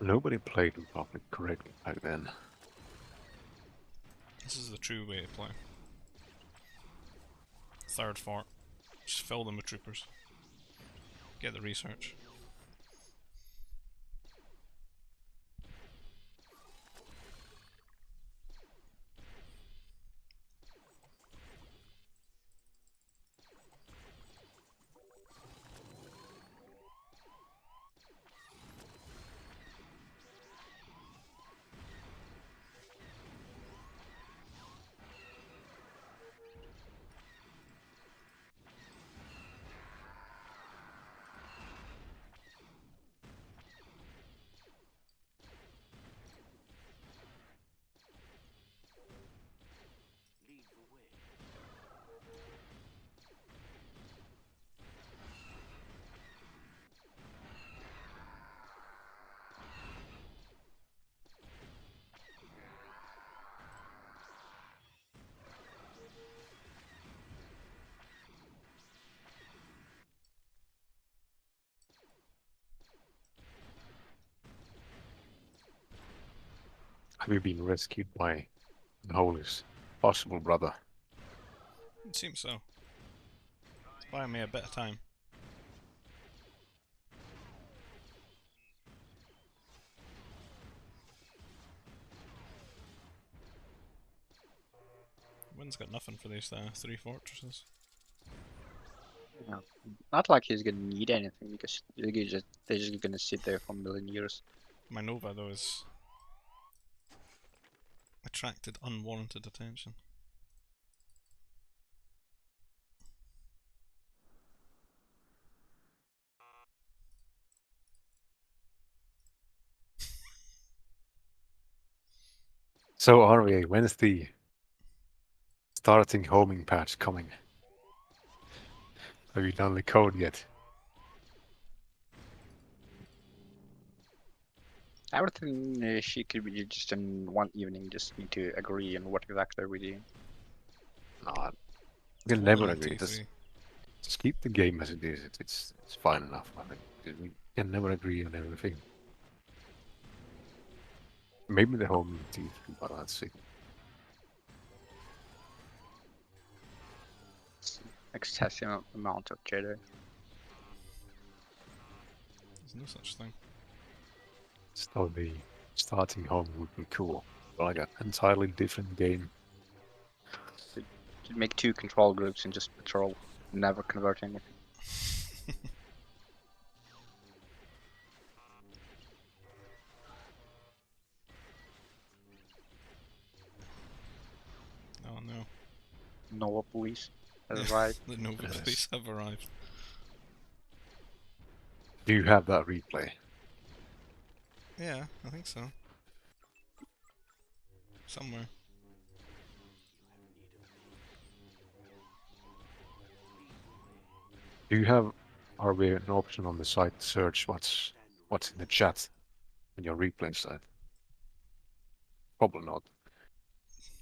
Nobody played Republic correctly back then. This is the true way to play. Third fort. Just fill them with troopers. Get the research. Have you been rescued by the holiest possible brother? It seems so. It's buying me a bit of time. Wind's got nothing for these 3 fortresses. Yeah. Not like he's gonna need anything because they're just gonna sit there for a million years. My Nova, though, is attracted unwarranted attention. So RVA, when's the starting homing patch coming? Have you done the code yet? Everything she could be just in one evening. Just need to agree on what exactly we're doing. No, we'll All never on agree. T3. Just keep the game as it is. It's fine enough, I think. 'Cause we can never agree on everything. Maybe the home team, but let's see. Excessive amount of Jedi. There's no such thing. So the starting home would be cool. Like an entirely different game. Should make 2 control groups and just patrol, never convert anything. Oh no. Nova police. That's right. The Nova Yes. police have arrived. Do you have that replay? Yeah, I think so. Somewhere. Do you have RVA an option on the site to search what's in the chat in your replay site? Probably not.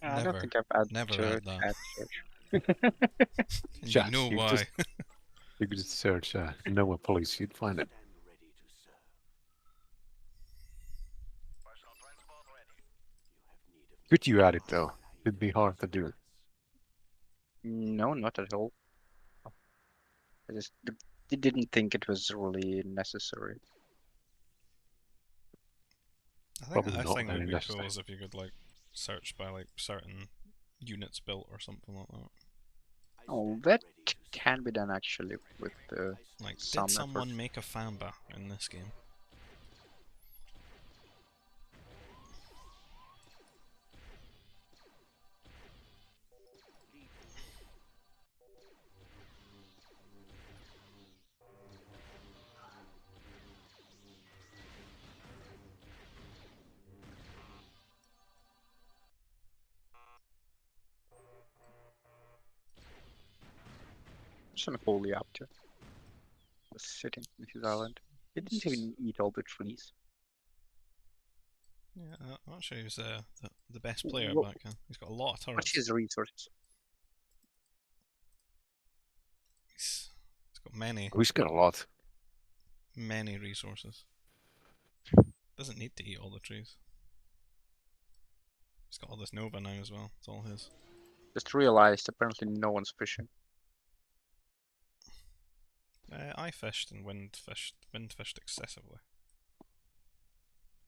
I Never- don't think I've had never to had that. add search. And Chat, you know you why. just- You could just search Nova Police, you'd find it. Could you add it though? It'd be hard to do. No, not at all. I just didn't think it was really necessary. I think Probably I not think it very would be cool necessary. is if you could like search by like certain units built or something like that. Oh, that can be done actually with Like, some did someone effort. make a Famba in this game? Just gonna pull you up to. Just sitting in his island. He didn't even eat all the trees. Yeah, actually, he was the best player Wha- back then. He's got a lot of turrets. What's his resources? He's got many, He's got a lot. many resources. Doesn't need to eat all the trees. He's got all this Nova now as well. It's all his. Just realized apparently no one's fishing. I fished and wind fished excessively.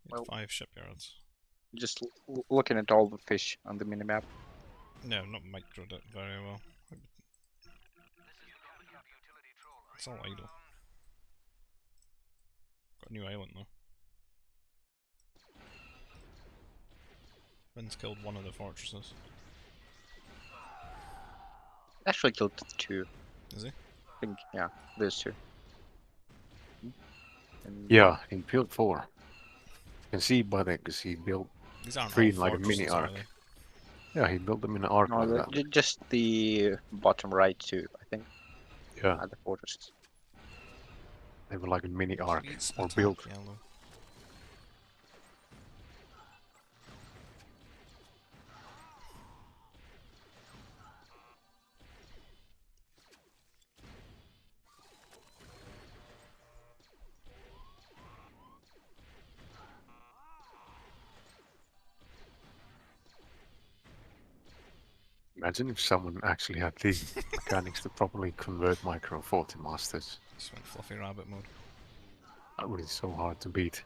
He had Well- 5 shipyards. Just looking at all the fish on the minimap. No, not microed it very well. It's all idle. Got a new island though. Wind's killed one of the fortresses. Actually killed 2. Is he? I think, yeah, there's 2. And Yeah, he built 4. You can see by that because he built. These aren't Three all like a mini fortresses, are arc. they? Yeah, he built them in an arc No, like that. just the bottom right 2, I think, Yeah, are the fortresses. they were like a mini arc Please or attack built. yellow. Imagine if someone actually had the mechanics to properly convert Micro 40 masters. Just went fluffy rabbit mode. That would be so hard to beat.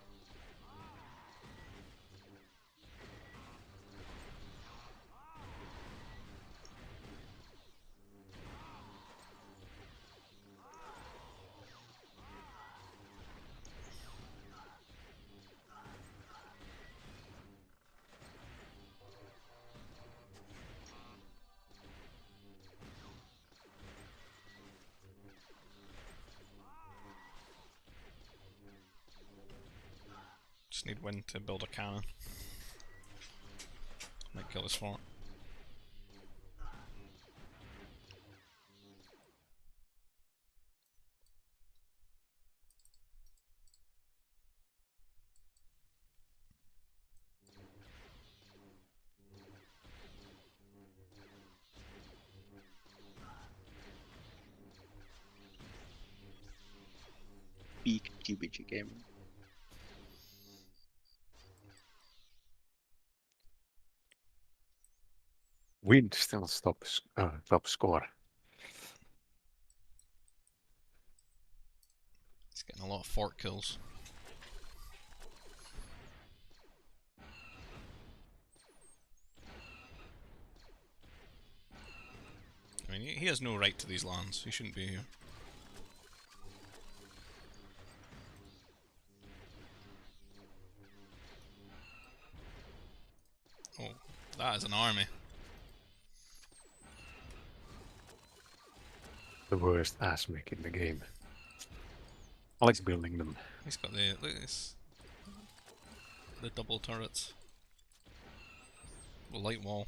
Just need wind to build a cannon. Might kill his fort. Peak TBG game. Wind still stops top score. He's getting a lot of fort kills. I mean, he has no right to these lands. He shouldn't be here. Oh, that is an army. The worst ass make in the game. I like building them. He's got the look at this, the double turrets, the light wall.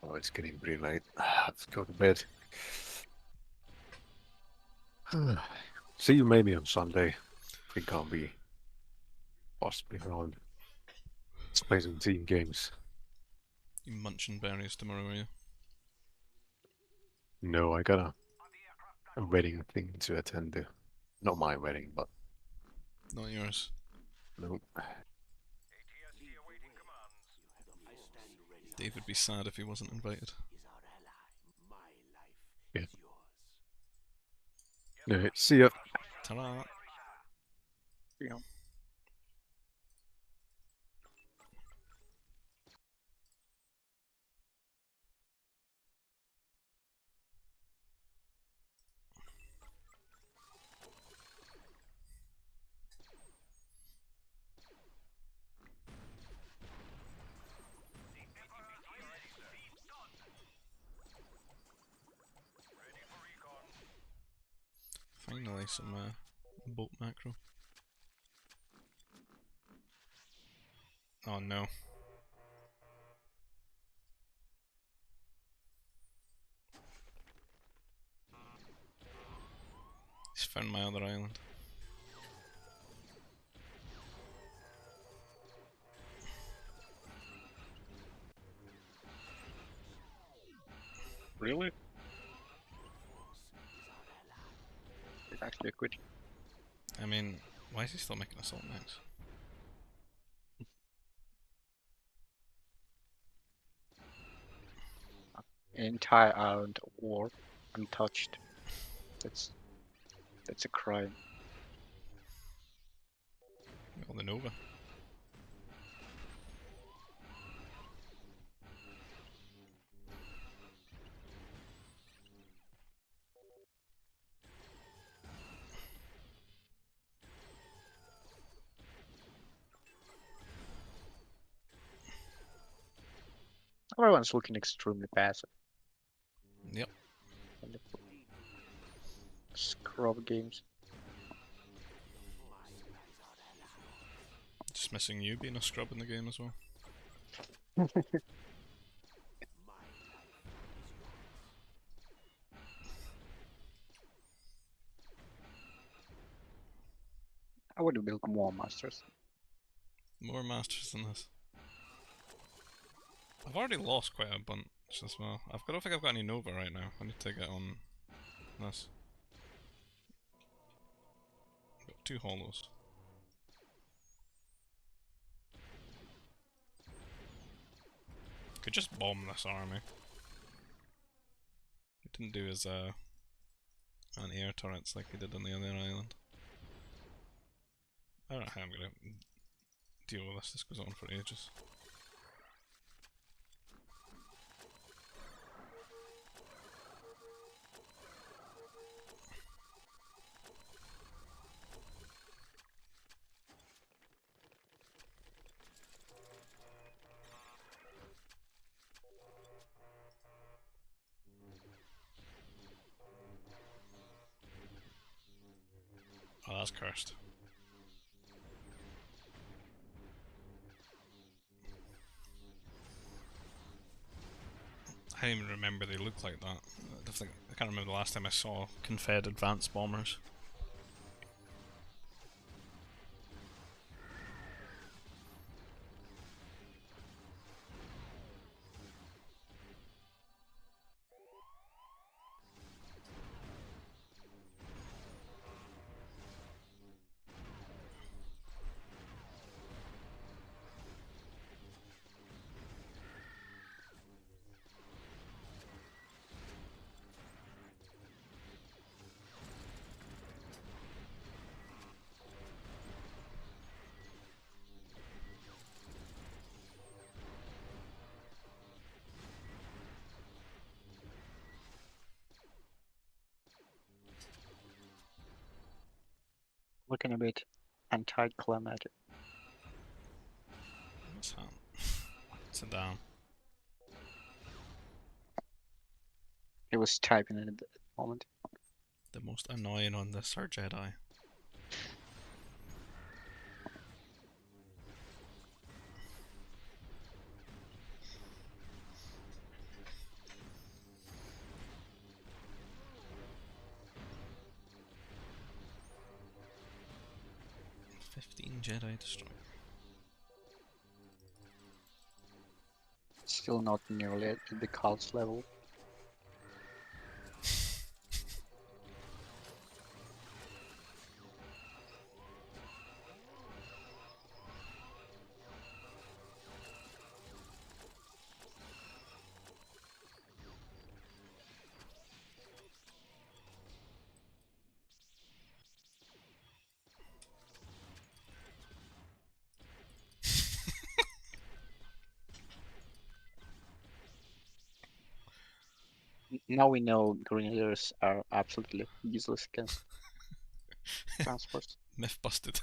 Oh, it's getting pretty late. Let's go to bed. See you maybe on Sunday. Think I'll be possibly around. Let's play some team games. You munching berries tomorrow, are you? No, I got a wedding thing to attend to. Not my wedding, but Not yours. no. Dave would be sad if he wasn't invited. Yeah. No, see ya. Ta-ra! Yeah. Finally, some boat macro. Oh no. He's found my other island. Really? It's actually a good. I mean, why is he still making assault max? Entire island war untouched. That's a crime. Well, the Nova. Everyone's looking extremely passive. Yep. Scrub games. Just missing you being a scrub in the game as well. I would have built more masters. More masters than this. I've already lost quite a bunch as well. I don't think I've got any Nova right now. I need to get on this. Got 2 hollows. Could just bomb this army. He didn't do his anti-air turrets like he did on the other island. I don't know how I'm gonna deal with this. This goes on for ages. Oh, that's cursed. I don't even remember they looked like that. I can't remember the last time I saw Confed advanced bombers. Looking a bit anticlimactic. What's that? It's a down. He was typing it at the moment. The most annoying on this are Jedi. Jedi destroyer. Still not nearly at the cult's level. Now we know Grenadiers are absolutely useless against transports. Myth busted.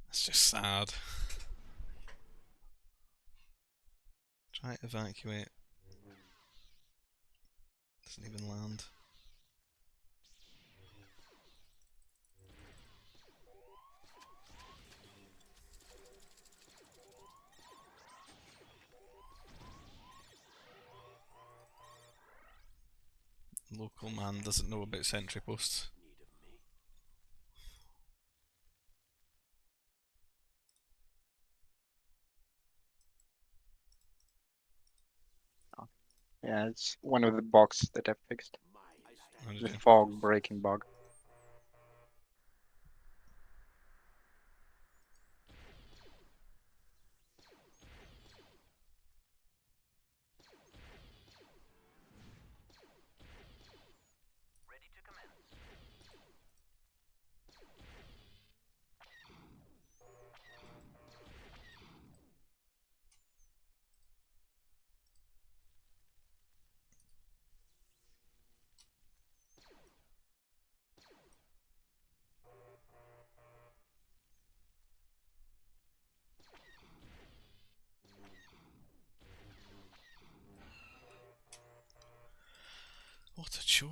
That's just sad. Try to evacuate. Doesn't even land. Local man doesn't know about sentry posts. Yeah, it's one of the bugs that I fixed. How did The you? fog breaking bug. Ready to commence. What a chore.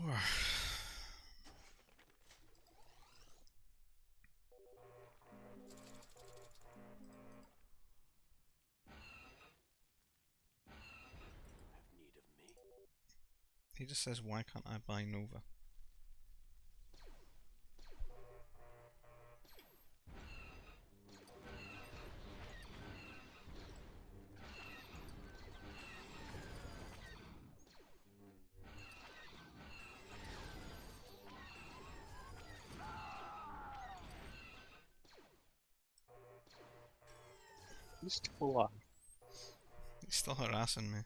He just says, why can't I buy Nova? He's still alive. He's still harassing me.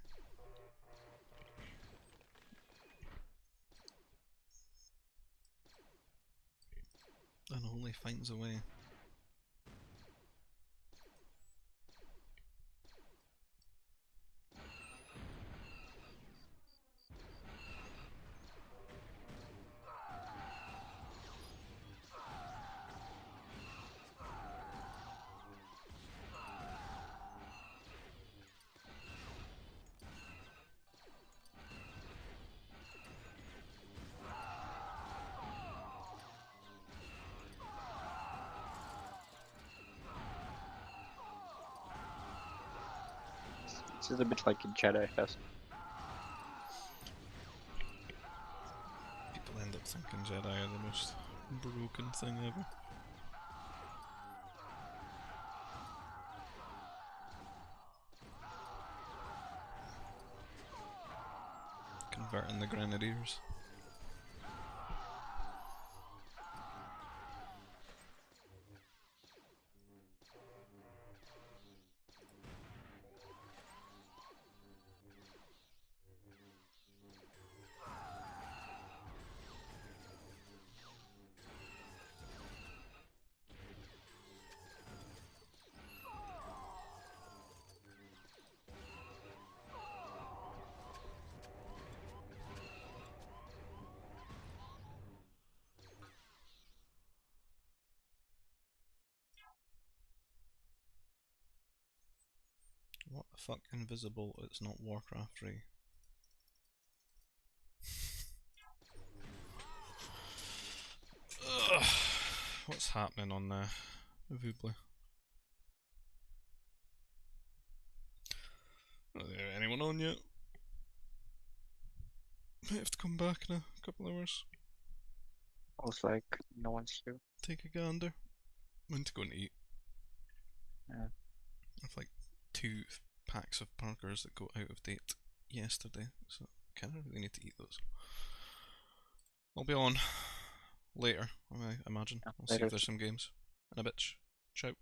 Unholy finds a way. This is a bit like a Jedi Fest. People end up thinking Jedi are the most broken thing ever. Converting the Grenadiers. What the fuck, invisible? It's not Warcraft 3. Ugh. What's happening on Vubli? Are there anyone on yet? Might have to come back in a couple hours. Looks like no one's here. Take a gander. I went to go and eat. Yeah. I've like 2 packs of Parkers that got out of date yesterday, so I kind of really need to eat those. I'll be on later, I imagine. Yeah, I'll see later. if there's some games. In a bitch. Ciao.